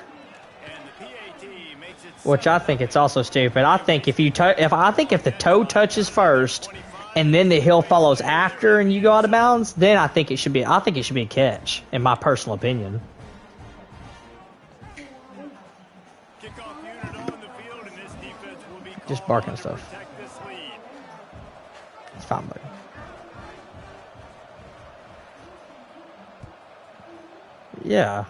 Which I think it's also stupid. I think if the toe touches first and then the heel follows after and you go out of bounds, then I think it should be a catch, in my personal opinion. Just barking stuff. It's fine, buddy. Yeah.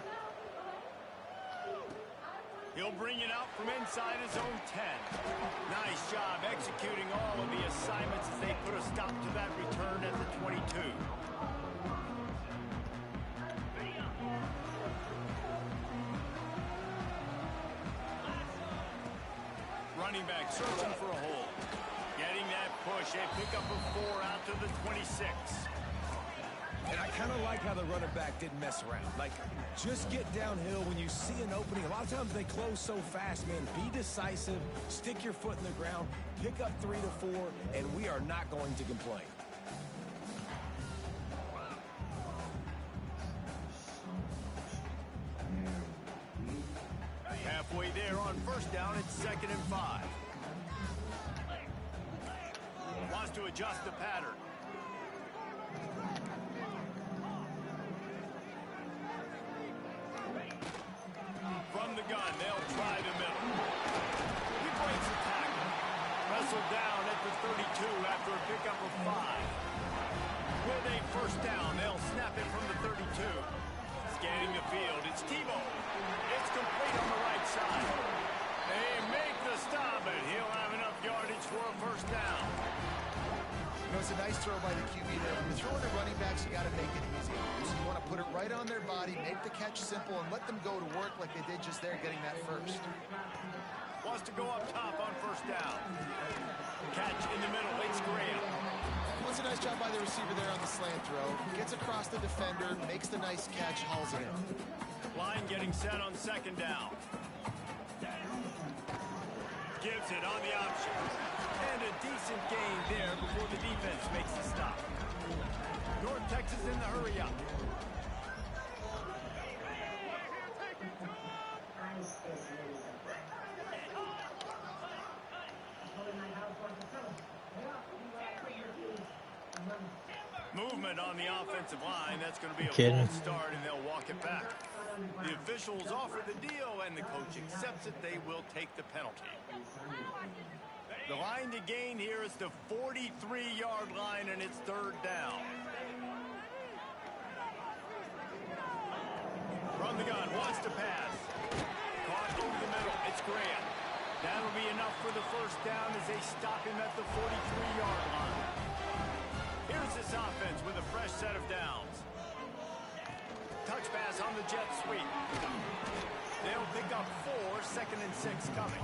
He'll bring it out from inside his own 10. Nice job executing all of the assignments as they put a stop to that return at the 22. Running back searching for a hole. Getting that push. A pickup of 4 out to the 26. And I kind of like how the running back didn't mess around. Like, just get downhill when you see an opening. A lot of times they close so fast, man. Be decisive, stick your foot in the ground, pick up 3 to 4, and we are not going to complain. halfway there on first down. It's 2nd and 5. Wants to adjust the pattern. From the gun, they'll try the middle. He breaks the tackle. Wrestled down at the 32 after a pickup of 5. With a first down, they'll snap it from the 32. Scanning the field, it's Tebow. It's complete on the right side. They make the stop, and he'll have enough yardage for a first down. You know, it's a nice throw by the QB there. When you're throwing to running backs, you got to make it easy. So you want to put it right on their body, make the catch simple, and let them go to work like they did just there, getting that first. Wants to go up top on first down. Catch in the middle, it's Graham. Does a nice job by the receiver there on the slant throw. Gets across the defender, makes the nice catch, hauls it in. Line getting set on 2nd down. Gives it on the option. And a decent gain there before the defense makes the stop. North Texas in the hurry up. Movement on the offensive line. That's going to be a false start, and they'll walk it back. The officials offer the deal, and the coach accepts it. They will take the penalty. The line to gain here is the 43-yard line, and it's 3rd down. From the gun, wants to pass. Caught over the middle. It's Graham. That'll be enough for the first down as they stop him at the 43-yard line. Here's this offense with a fresh set of downs. Touch pass on the jet sweep. They'll pick up 4, 2nd and 6 coming.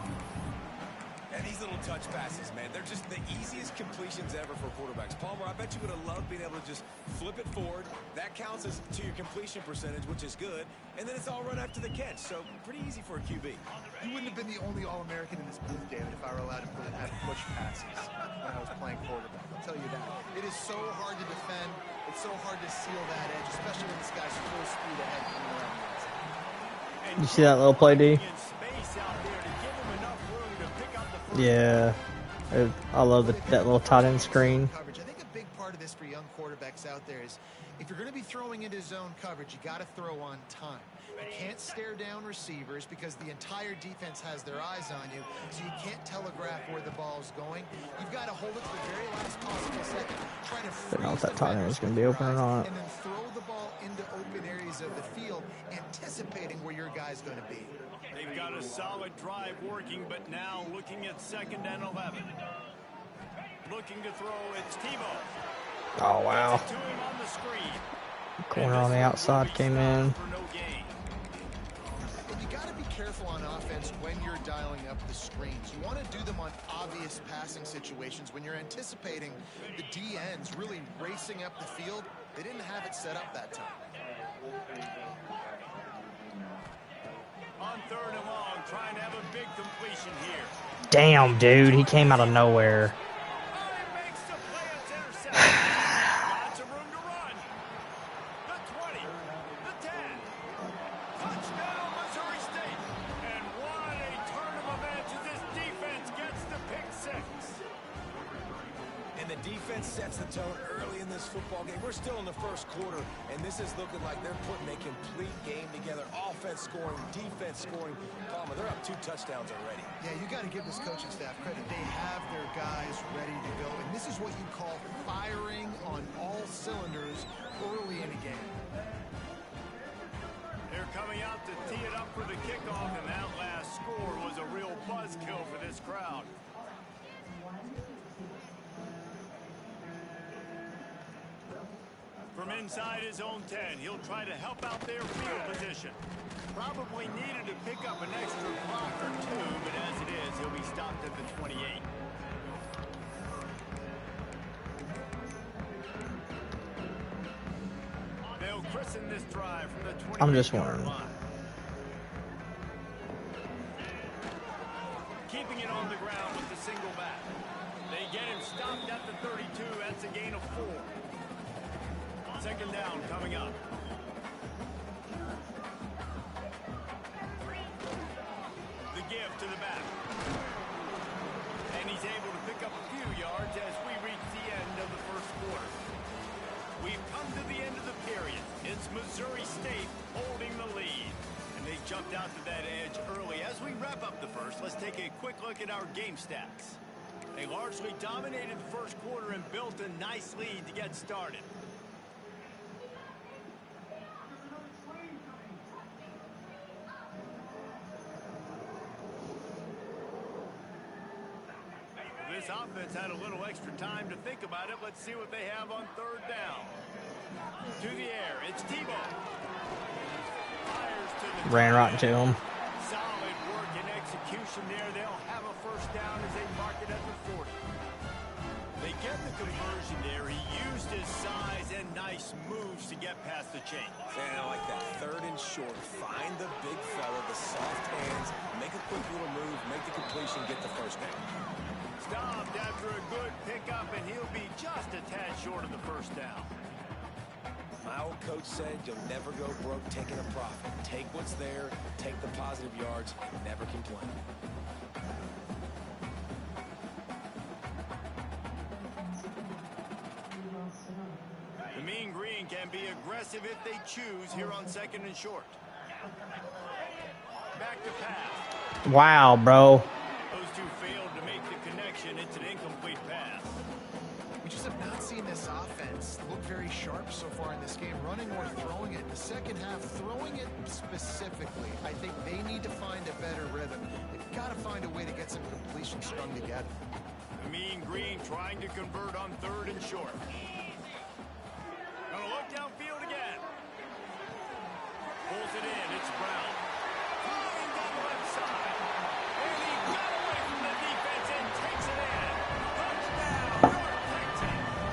And these little touch passes, man, they're just the easiest completions ever for quarterbacks. Palmer, I bet you would have loved being able to just flip it forward. That counts as to your completion percentage, which is good. And then it's all run after the catch, so pretty easy for a QB. You wouldn't have been the only All-American in this booth, David, if I were allowed to put it at push passes when I was playing quarterback. I'll tell you that. It is so hard to defend. It's so hard to seal that edge, especially when this guy's full speed ahead from around the outside. You see that little play, D? Yeah, I love that little tight end screen. Coverage. I think a big part of this for young quarterbacks out there is if you're going to be throwing into zone coverage, you got to throw on time. You can't stare down receivers because the entire defense has their eyes on you, so you can't telegraph where the ball's going. You've got to hold it to the very last possible second, try to freeze know if that tight end is going to be open or not. and then throw the ball into open areas of the field, anticipating where your guy's going to be. They've got a solid drive working, but now looking at 2nd and 11. Looking to throw, it's Tebow. Oh, wow. To him on the screen. Corner on the outside came in. For no gain. And you got to be careful on offense when you're dialing up the screens. You want to do them on obvious passing situations when you're anticipating the D ends really racing up the field. They didn't have it set up that time. On 3rd and long, trying to have a big completion here. Damn, dude, he came out of nowhere. Makes the play, it's intercepted. Lots of room to run. The 20, the 10. Touchdown, Missouri State. And what a turn of events as this defense gets the pick 6. And the defense sets the tone early in this football game. We're still in the first quarter, and this is looking like they're putting a complete game together. Offense scoring, defense scoring. Palmer, they're up 2 touchdowns already. Yeah, you got to give this coaching staff credit. They have their guys ready to go, and this is what you call firing on all cylinders early in a game. They're coming out to tee it up for the kickoff, and that last score was a real buzzkill for this crowd. From inside his own 10, he'll try to help out their field position. Probably needed to pick up an extra block or 2, but as it is, he'll be stopped at the 28. They'll christen this drive from the 28-yard I'm just wondering. line. Keeping it on the ground with the single back. They get him stopped at the 32. That's a gain of 4. 2nd down coming up. to the back. And he's able to pick up a few yards as we reach the end of the first quarter. We've come to the end of the period. It's Missouri State holding the lead. And they jumped out to that edge early. As we wrap up the first, let's take a quick look at our game stats. They largely dominated the first quarter and built a nice lead to get started. This offense had a little extra time to think about it. Let's see what they have on third down. To the air, it's Tebow. Fires to the Ran right into him. Solid work and execution there. They'll have a first down as they mark it at the 40. They get the conversion there. He used his size and nice moves to get past the chain. Man, I like that. Third and short. Find the big fella, the soft hands, make a quick little move, make the completion, get the first down. Stopped after a good pickup, and he'll be just a tad short of the first down. My old coach said you'll never go broke taking a profit. Take what's there, take the positive yards, and never complain. The Mean Green can be aggressive if they choose here on second and short. Back to pass. Wow, bro. Those two failed to make the connection. It's an incomplete pass. We just have not seen this offense look very sharp so far in this game, running or throwing it. In the second half, throwing it specifically, I think they need to find a better rhythm. They've got to find a way to get some completions strung together. The Mean Green trying to convert on third and short. Gonna look downfield again. Pulls it in. It's Brown. Flying down the left side. And he got away from the defense and takes it in. Touchdown, North Texas.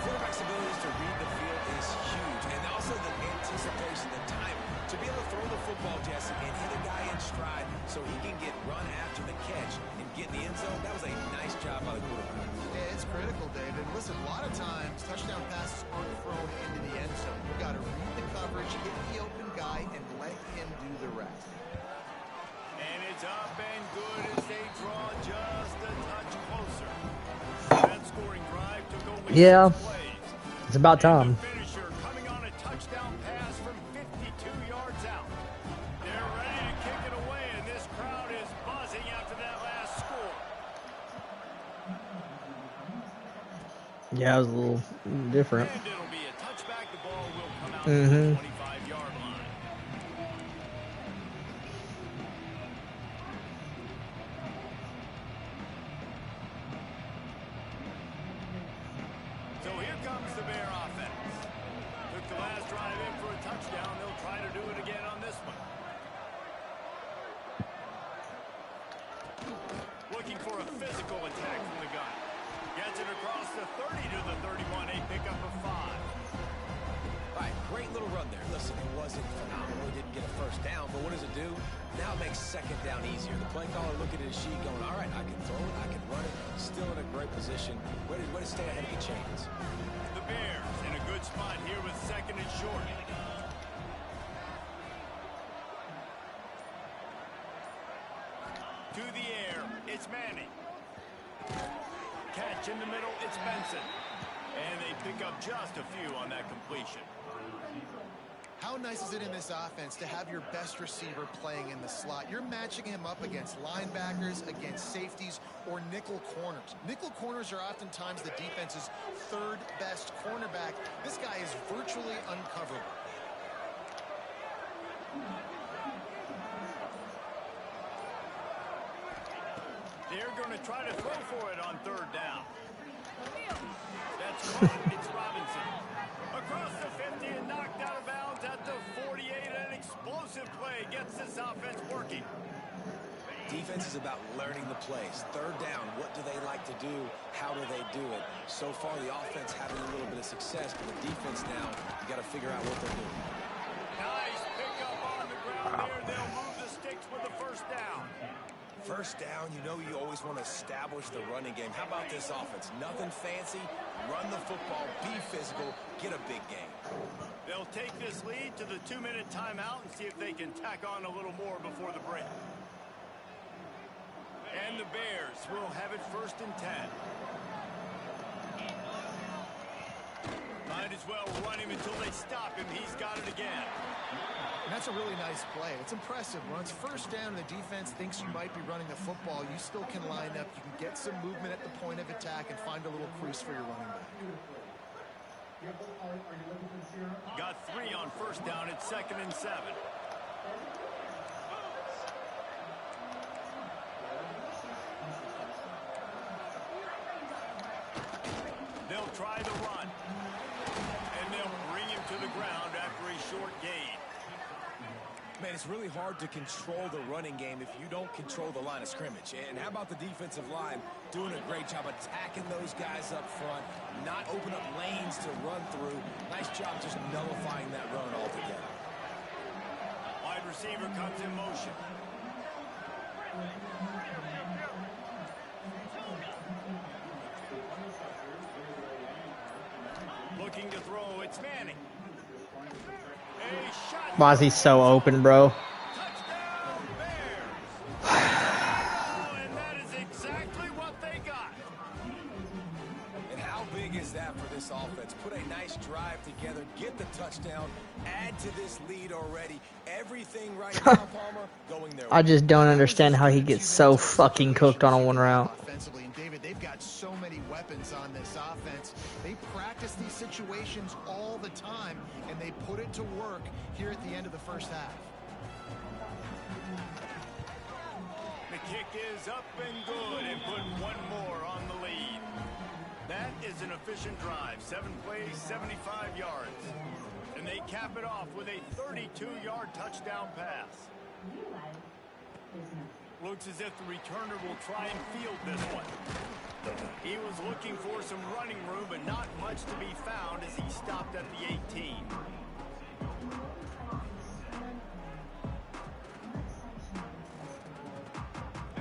Quarterback's abilities to read the field is huge, and also the anticipation, the time to be able to throw the football, Jesse, and hit a guy in stride so he can get run after the catch and get in the end zone. That was a nice job by the quarterback. Yeah, it's critical, David. Listen, a lot of times, touchdown passes aren't thrown into the end zone. You've got to read the coverage, hit the open guy, and let him do the rest. And it's up and good as they draw just a touch closer. That scoring drive took only 6 plays. It's about time. The finisher coming on a touchdown pass from 52 yards out. They're ready to kick it away, and this crowd is buzzing after that last score. Yeah, it was a little different. And it'll be a touchback. The ball will come out to the 25-yard line. So here comes the Bear offense. Took the last drive in for a touchdown. They'll try to do it again on this one. Looking for a physical attack from the gun. Gets it across the 30 to the 31. A pickup of 5. All right, great little run there. Listen, it wasn't phenomenal. He didn't get a first down, but what does it do? Now it makes second down easier. The play caller looking at his sheet going, all right, I can throw it, I can run it. Still in a great position. Way to stay ahead of the chains. The Bears in a good spot here with second and short. To the air, it's Manning. Catch in the middle, it's Benson. And they pick up just a few on that completion. How nice is it in this offense to have your best receiver playing in the slot? You're matching him up against linebackers, against safeties, or nickel corners. Nickel corners are oftentimes the defense's third best cornerback. This guy is virtually uncoverable. They're going to try to throw for it on third down. That's caught. It's Robinson. Across the 50 and knocked out of bounds at the 48. An explosive play gets this offense working. Defense is about learning the plays. Third down, what do they like to do? How do they do it? So far, the offense having a little bit of success, but the defense now, you got to figure out what they're doing. Nice pickup on the ground there. They'll move the sticks with the first down. First down, you know you always want to establish the running game. How about this offense? Nothing fancy. Run the football, be physical, get a big game. They'll take this lead to the 2-minute timeout and see if they can tack on a little more before the break. And the Bears will have it 1st and 10. Might as well run him until they stop him. He's got it again. And that's a really nice play. It's impressive. When it's 1st down and the defense thinks you might be running the football, you still can line up. You can get some movement at the point of attack and find a little crease for your running back. Got 3 on 1st down. It's 2nd and 7. They'll try the run. And they'll bring him to the ground after a short gain. Man, it's really hard to control the running game if you don't control the line of scrimmage. And how about the defensive line doing a great job attacking those guys up front, not open up lanes to run through. Nice job just nullifying that run altogether. Wide receiver comes in motion. Looking to throw, it's Manning. A shot. Why is he so open, bro? Touchdown, Bears. Oh, and that is exactly what they got. And how big is that for this offense? Put a nice drive together, get the touchdown, add to this lead already. Everything right now, Palmer, going their way. I just don't understand how he gets so fucking cooked on a one route. Offensively, and David, they've got so many weapons on this offense. They practice these situations all the time, and they put it to work here at the end of the 1st half. The kick is up and good and put one more on the lead. That is an efficient drive. 7 plays, 75 yards. And they cap it off with a 32-yard touchdown pass. Looks as if the returner will try and field this one. He was looking for some running room, but not much to be found as he stopped at the 18.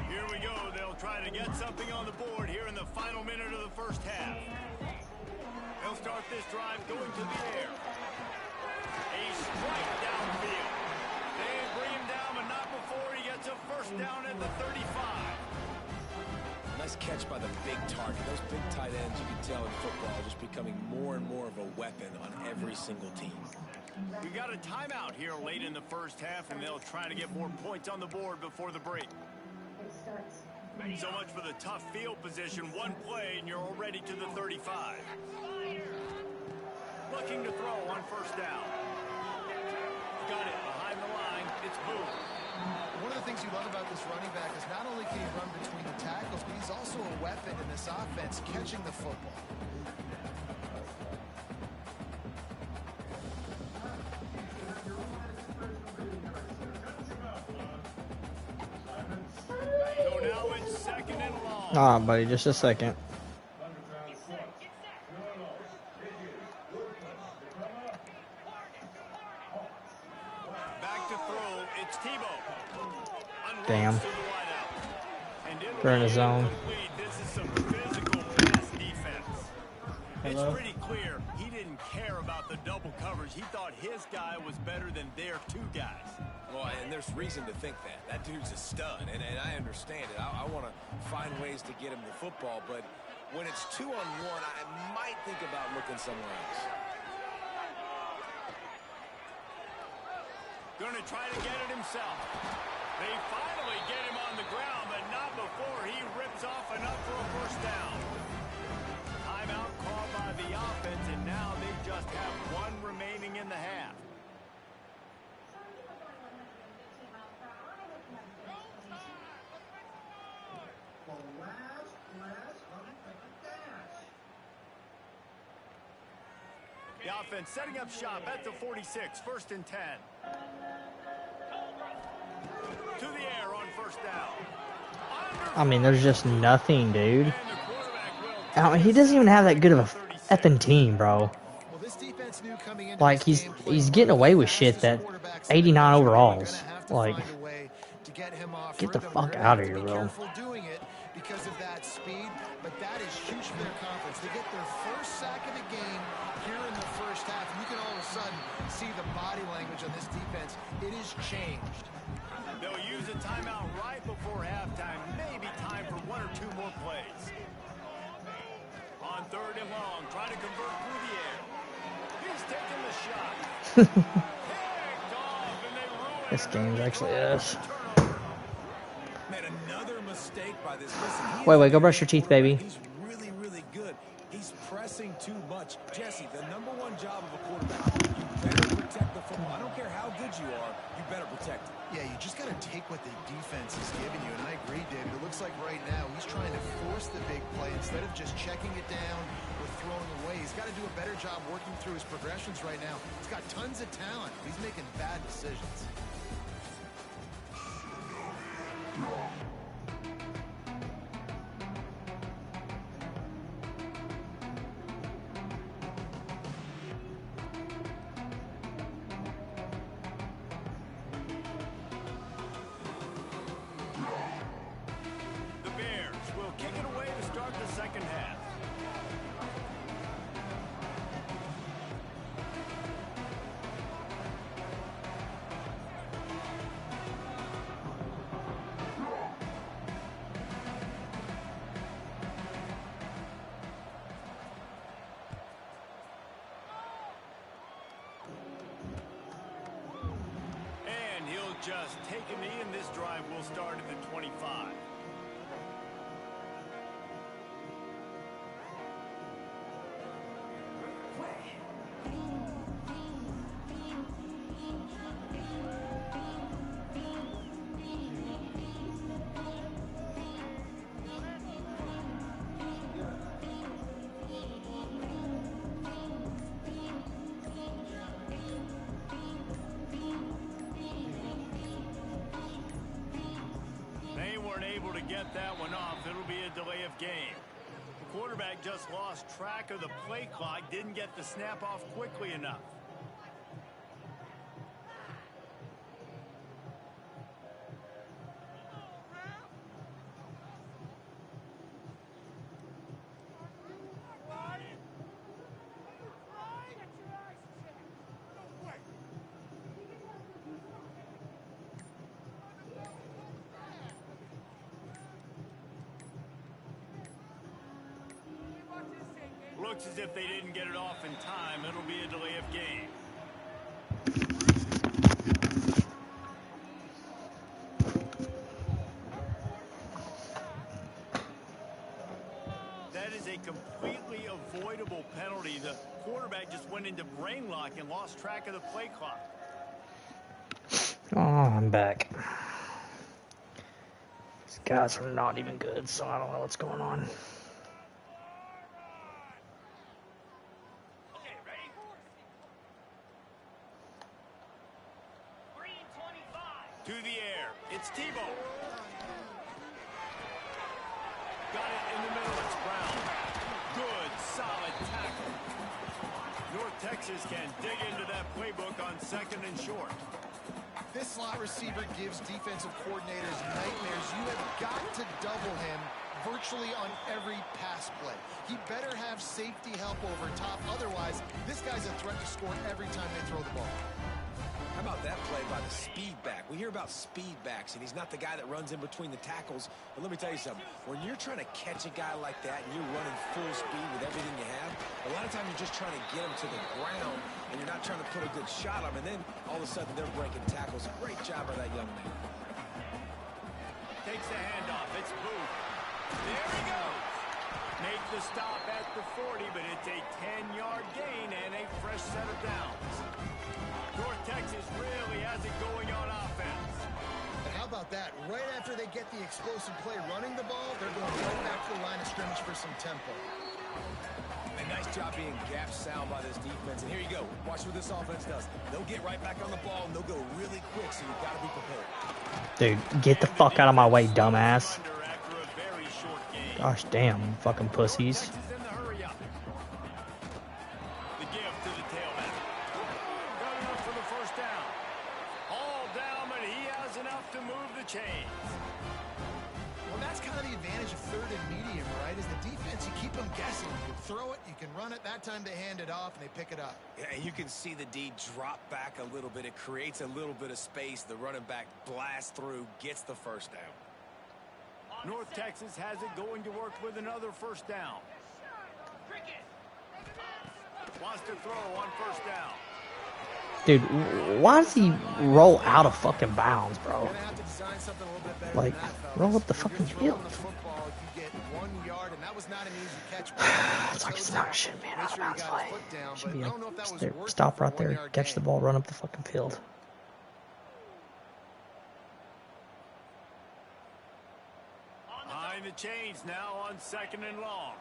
Here we go. They'll try to get something on the board here in the final minute of the 1st half. They'll start this drive going to the air. A strike downfield. They bring him down, but not before he gets a 1st down at the 35. Nice catch by the big target. Those big tight ends, you can tell in football, are just becoming more and more of a weapon on every single team. We got a timeout here late in the 1st half, and they'll try to get more points on the board before the break. So much for the tough field position. One play, and you're already to the 35. Looking to throw on 1st down. Got it behind the line. It's Boone. One of the things you love about this running back is not only can he run between the tackles, but he's also a weapon in this offense, catching the football. So now it's 2nd and long. Ah, buddy, just a second. Back to throw. It's Tebow. Damn. Unrolls to the wideout. And it'll They're in be a zone. incomplete. This is some physical pass defense. Hello? It's pretty clear he didn't care about the double coverage. He thought his guy was better than their 2 guys. Well, and there's reason to think that. That dude's a stud, and I understand it. I want to find ways to get him the football, but when it's 2-on-1, I might think about looking somewhere else. Going to try to get it himself. They finally get him on the ground, but not before he rips off enough for a 1st down. Timeout called by the offense, and now they just have 1 remaining in the half. The offense setting up shop at the 46, 1st and 10. To the air on 1st down. I mean, there's just nothing, dude. And the quarterback will I mean, he doesn't even have that good of a effing team, bro. Well, this defense knew coming into Like, this he's game, getting away with shit that 89 overalls. They're gonna have to Like, find a way to get him off get the rhythm. fuck They're gonna outta have to here, be bro. careful doing it because of that speed, but that is huge for their confidence. They get their 1st sack of the game here in the 1st half, and you can all of a sudden see the body language on this defense. It is changed. They'll use a timeout right before halftime. Maybe time This game's actually is. Man, another mistake by this. Listen, he Wait, is a go very brush good your teeth, quarterback. baby. He's really, really good. He's pressing too much. Jesse, the number one job of a quarterback, you better protect the football. I don't care how good you are, you better protect it. Yeah, you just got to take what the defense is giving you, and I agree, David. It looks like right now he's trying to force the big play instead of just checking it down or throwing away. He's got to do a better job working through his progressions right now. He's got tons of talent. He's making bad decisions. The Bears will kick it away to start the second half. And he'll just take a knee, and this drive will start at the 25. They weren't able to get that one off. It'll be a delay of game. The quarterback just lost track of the play clock, didn't get the snap off quickly enough. Looks as if they didn't get it off in time. It'll be a delay of game. That is a completely avoidable penalty. The quarterback just went into brain lock and lost track of the play clock. Oh, I'm back. These guys are not even good, so I don't know what's going on. To the air. It's Tebow. Got it in the middle. It's Brown. Good, solid tackle. North Texas can dig into that playbook on second and short. This slot receiver gives defensive coordinators nightmares. You have got to double him virtually on every pass play. He better have safety help over top. Otherwise, this guy's a threat to score every time they throw the ball. How about that play by the speed back? We hear about speed backs, and he's not the guy that runs in between the tackles. But let me tell you something. When you're trying to catch a guy like that and you're running full speed with everything you have, a lot of times you're just trying to get him to the ground, and you're not trying to put a good shot on him. And then all of a sudden they're breaking tackles. Great job by that young man. Takes the handoff. It's Booth. There he goes. Make the stop at the 40, but it's a 10-yard gain and a fresh set of downs. North Texas really has it going on offense. And how about that? Right after they get the explosive play running the ball, they're going right back to the line of scrimmage for some tempo. A nice job being gap sound by this defense. And here you go. Watch what this offense does. They'll get right back on the ball, and they'll go really quick, so you've got to be prepared. Dude, get the fuck out of my way, dumbass. Gosh damn, fucking pussies. Chains. Well, that's kind of the advantage of third and medium, right? Is the defense, you keep them guessing. You can throw it, you can run it. That time they hand it off and they pick it up. Yeah, and you can see the D drop back a little bit. It creates a little bit of space. The running back blasts through, gets the first down. North Texas has it going to work with another first down. Wants to throw on first down. Dude, why does he roll out of fucking bounds, bro? Gonna have to design something a little bit better Like, than that, fellas. roll up the You're fucking gonna throw field. the football if you get 1 yard, and that was not an easy catch. It's like it's not shit, man. Made Out of sure he bounds got his play. foot down, Should but be I a don't know if that was worth it stop for a right there, 1-yard catch the gain. ball, run up the fucking field. Behind the chains now on 2nd and long.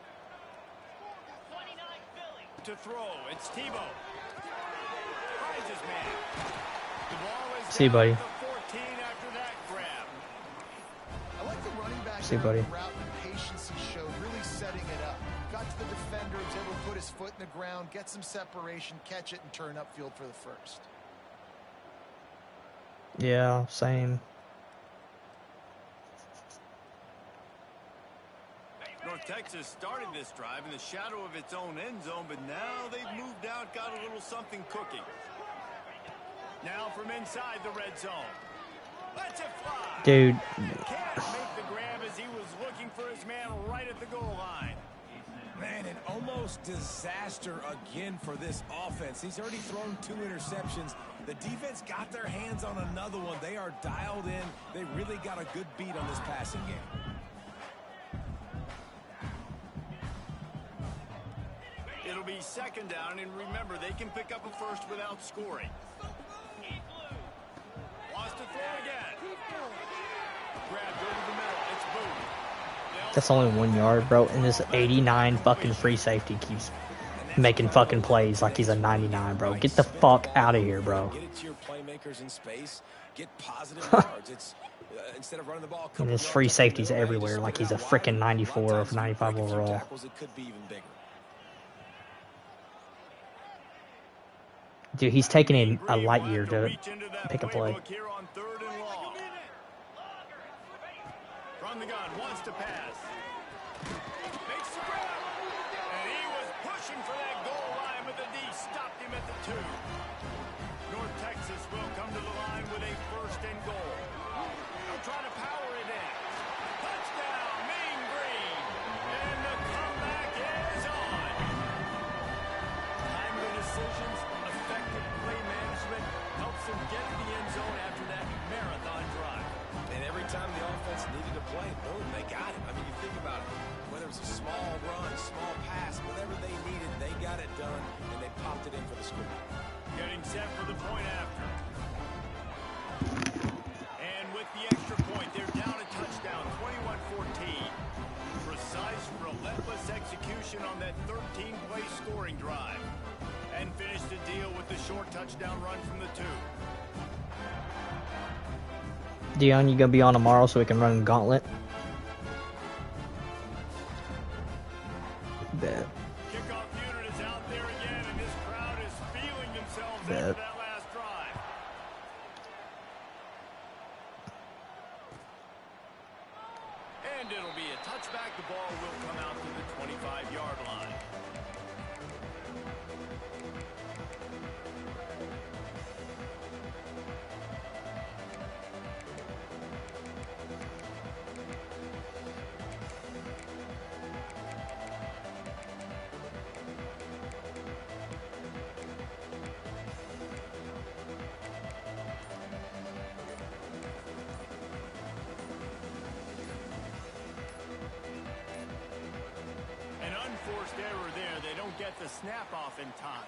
To throw, it's Tebow. Finds his man. The ball is See you, down buddy. at the 14 after that grab. I like the running back See you, down buddy. the route and the patience he showed, really setting it up. Got to the defender, was able to put his foot in the ground, get some separation, catch it, and turn upfield for the first. Yeah, same. North Texas started this drive in the shadow of its own end zone, but now they've moved out, got a little something cooking. Now from inside the red zone. Let's it fly. Dude, Can't make the grab as he was looking for his man right at the goal line. Man, an almost disaster again for this offense. He's already thrown 2 interceptions. The defense got their hands on another one. They are dialed in. They really got a good beat on this passing game. It'll be 2nd down, and remember, they can pick up a first without scoring. Wants to throw again. Grab, go to the middle. It's Boone. that's only 1 yard, bro. And this 89 fucking free safety keeps making fucking plays like he's a 99, bro. Get the fuck out of here, bro. Get it to your playmakers in space. Get positive yards. It's instead of running the ball. And his free safety's everywhere like he's a freaking 94 or 95 overall. It could be even bigger. Dude, he's taking it a light year to pick a play. Here on 3rd and long. From the gun, wants to pass. Makes the grab. And he was pushing for that goal line, but the D stopped him at the 2. North Texas will come to the line with a 1st and goal. They'll try to power it in. Touchdown, Mean Green. And the comeback is on. Timely decisions, effective play management helps them get to the end zone after that marathon drive. And every time the offense needed to play, boom, they got it. I mean, you think about it. Whether it was a small run, small pass, whatever they needed, they got it done, and they popped it in for the score. Getting set for the point after. And with the extra point, they're down a touchdown, 21-14. Precise, relentless execution on that 13-play scoring drive. And finish the deal with the short touchdown run from the 2. Dion, you gonna be on tomorrow so we can run gauntlet? Bet. Kickoff unit is out there again, and this crowd is feeling themselves Bet. after that last drive. And it'll be a touchback. The ball will come out to the 25-yard line. An unforced error there. They don't get the snap off in time.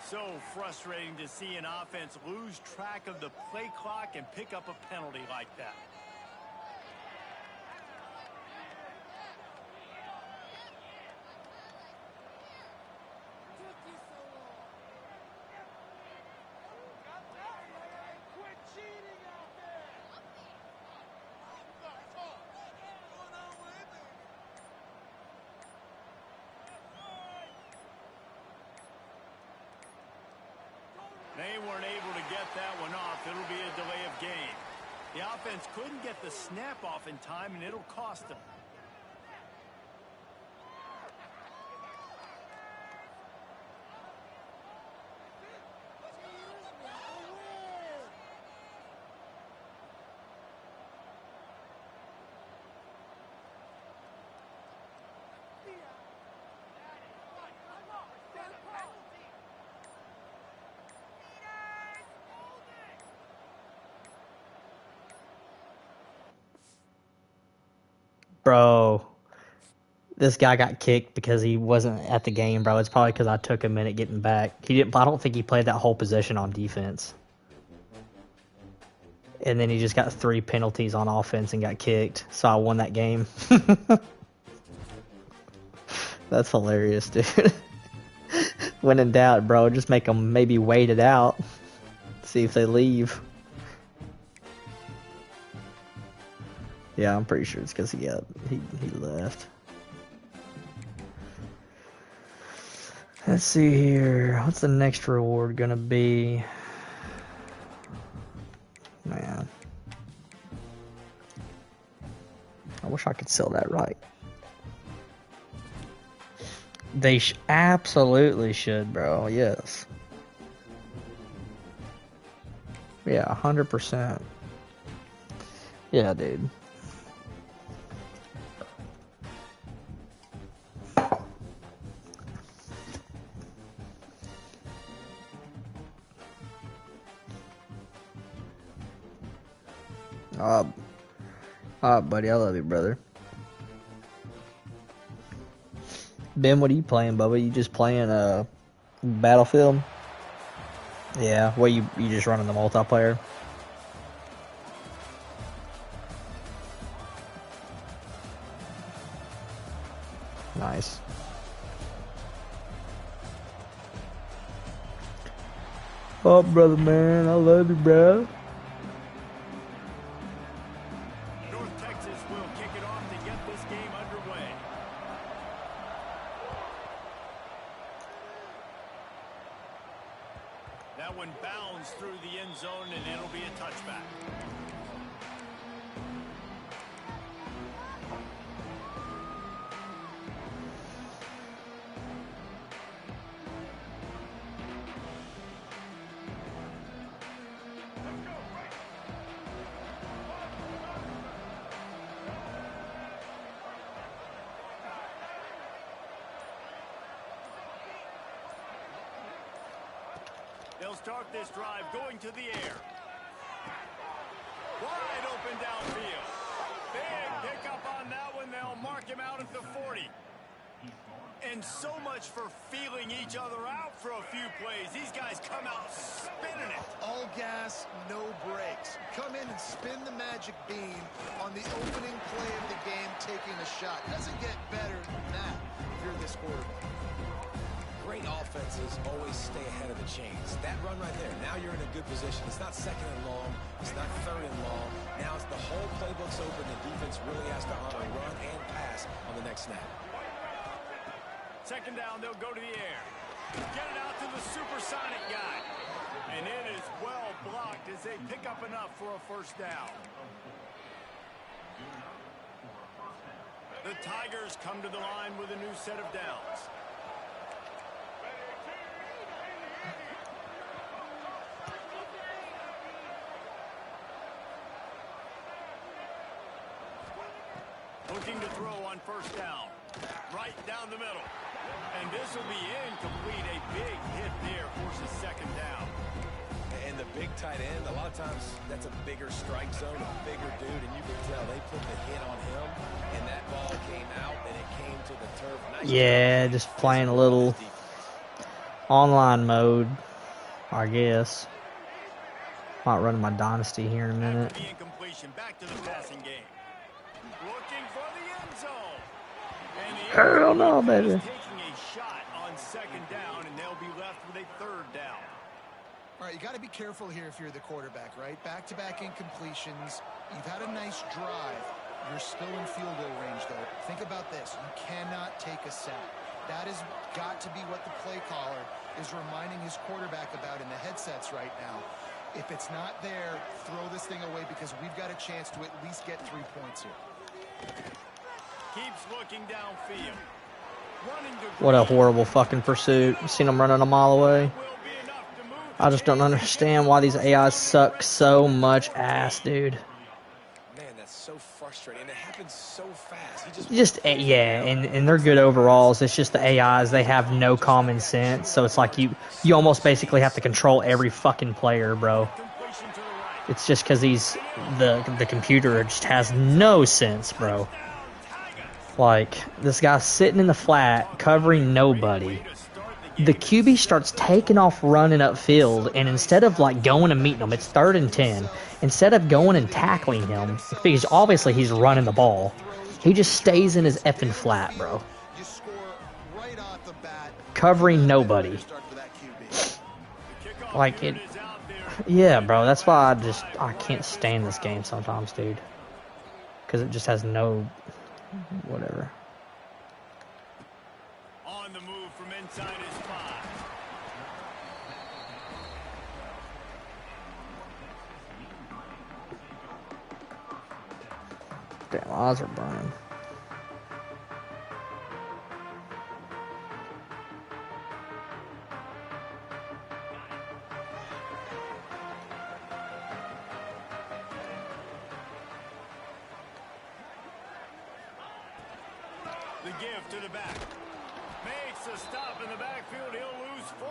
So frustrating to see an offense lose track of the play clock and pick up a penalty like that. They weren't able to get that one off. It'll be a delay of game. The offense couldn't get the snap off in time, and it'll cost them. Bro, this guy got kicked because he wasn't at the game, bro. It's probably because I took a minute getting back. He didn't. I don't think he played that whole possession on defense. And then he just got 3 penalties on offense and got kicked. So I won that game. That's hilarious, dude. When in doubt, bro, just make them maybe wait it out. See if they leave. Yeah, I'm pretty sure it's because he left. Let's see here. What's the next reward gonna be? Man. I wish I could sell that right. They absolutely should, bro. Yes. Yeah, 100%. Yeah, dude. Buddy, I love you, brother. Ben, what are you playing, Bubba? You just playing Battlefield? Yeah, well, you just running the multiplayer? Nice. Oh, brother, man, I love you, bro. North Texas will kick it off to get this game underway. That one bounds through the end zone, and it'll be a touchback. They'll start this drive going to the air. Wide open downfield. Big pickup on that one. They'll mark him out at the 40. And so much for feeling each other out for a few plays. These guys come out spinning it. All gas, no brakes. Come in and spin the magic bean on the opening play of the game, taking a shot. Doesn't get better than that if you're this quarterback. Great offenses always stay ahead of the chains. That run right there, now you're in a good position. It's not second and long. It's not third and long. Now it's the whole playbook's open. The defense really has to honor run and pass on the next snap. Second down, they'll go to the air. Get it out to the supersonic guy. And it is well blocked as they pick up enough for a first down. The Tigers come to the line with a new set of downs. Looking to throw on first down. Right down the middle. And this will be incomplete. A big hit there forces second down. And the big tight end, a lot of times that's a bigger strike zone, a bigger dude, and you can tell they put the hit on him, and that ball came out, and it came to the turf. Nice Yeah, job. just playing a little online mode, I guess. Might run my dynasty here in a minute. The incompletion. Back to the passing game. Looking for the end zone. And the Hell no, baby. is taking a shot on second down, and they'll be left with a third down. All right, you got to be careful here if you're the quarterback, right? Back-to-back incompletions. You've had a nice drive. You're still in field goal range, though. Think about this. You cannot take a sack. That has got to be what the play caller is reminding his quarterback about in the headsets right now. If it's not there, throw this thing away because we've got a chance to at least get 3 points here. Keeps looking downfield. Running to What a horrible fucking pursuit. You seen them running a mile away? will be enough to move. I just don't understand why these AIs suck so much ass, dude. Man, that's so frustrating, and it happens so fast. Yeah, and they're good overalls. It's just the AIs, they have no common sense. So it's like you almost basically have to control every fucking player, bro. Completion to the right. It's just because the computer just has no sense, bro. Like, this guy's sitting in the flat, covering nobody. The QB starts taking off running upfield, and instead of, like, going and meeting him, it's 3rd and 10. Instead of going and tackling him, because obviously he's running the ball, he just stays in his effing flat, bro. Covering nobody. Like, it... Yeah, bro, that's why I can't stand this game sometimes, dude. Because it just has no... whatever. On the move from inside his 5. Damn, eyes are burning. The give to the back. Makes a stop in the backfield. He'll lose 4.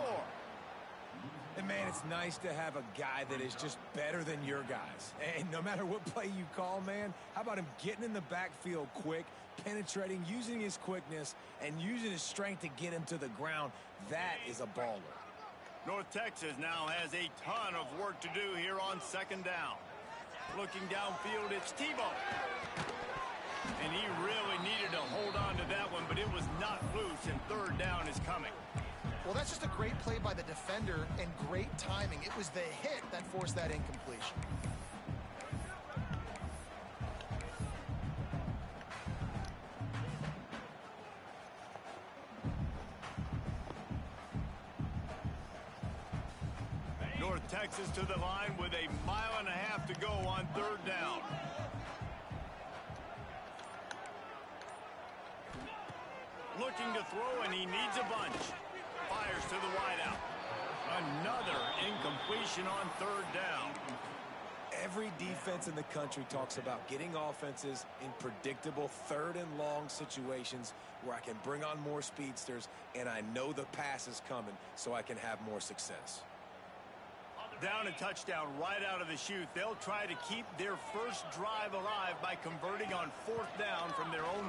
And, man, it's nice to have a guy that is just better than your guys. And no matter what play you call, man, how about him getting in the backfield quick, penetrating, using his quickness, and using his strength to get him to the ground? That is a baller. North Texas now has a ton of work to do here on 2nd down. Looking downfield, it's Tebow. And he really needed to hold on to that one, but it was not loose, and 3rd down is coming. Well, that's just a great play by the defender and great timing. It was the hit that forced that incompletion. North Texas to the line with 1.5 miles to go on 3rd down. Looking to throw, and he needs a bunch. Fires to the wideout. Another incompletion on 3rd down. Every defense in the country talks about getting offenses in predictable 3rd and long situations where I can bring on more speedsters, and I know the pass is coming, so I can have more success. Down a touchdown right out of the chute. They'll try to keep their first drive alive by converting on 4th down from their own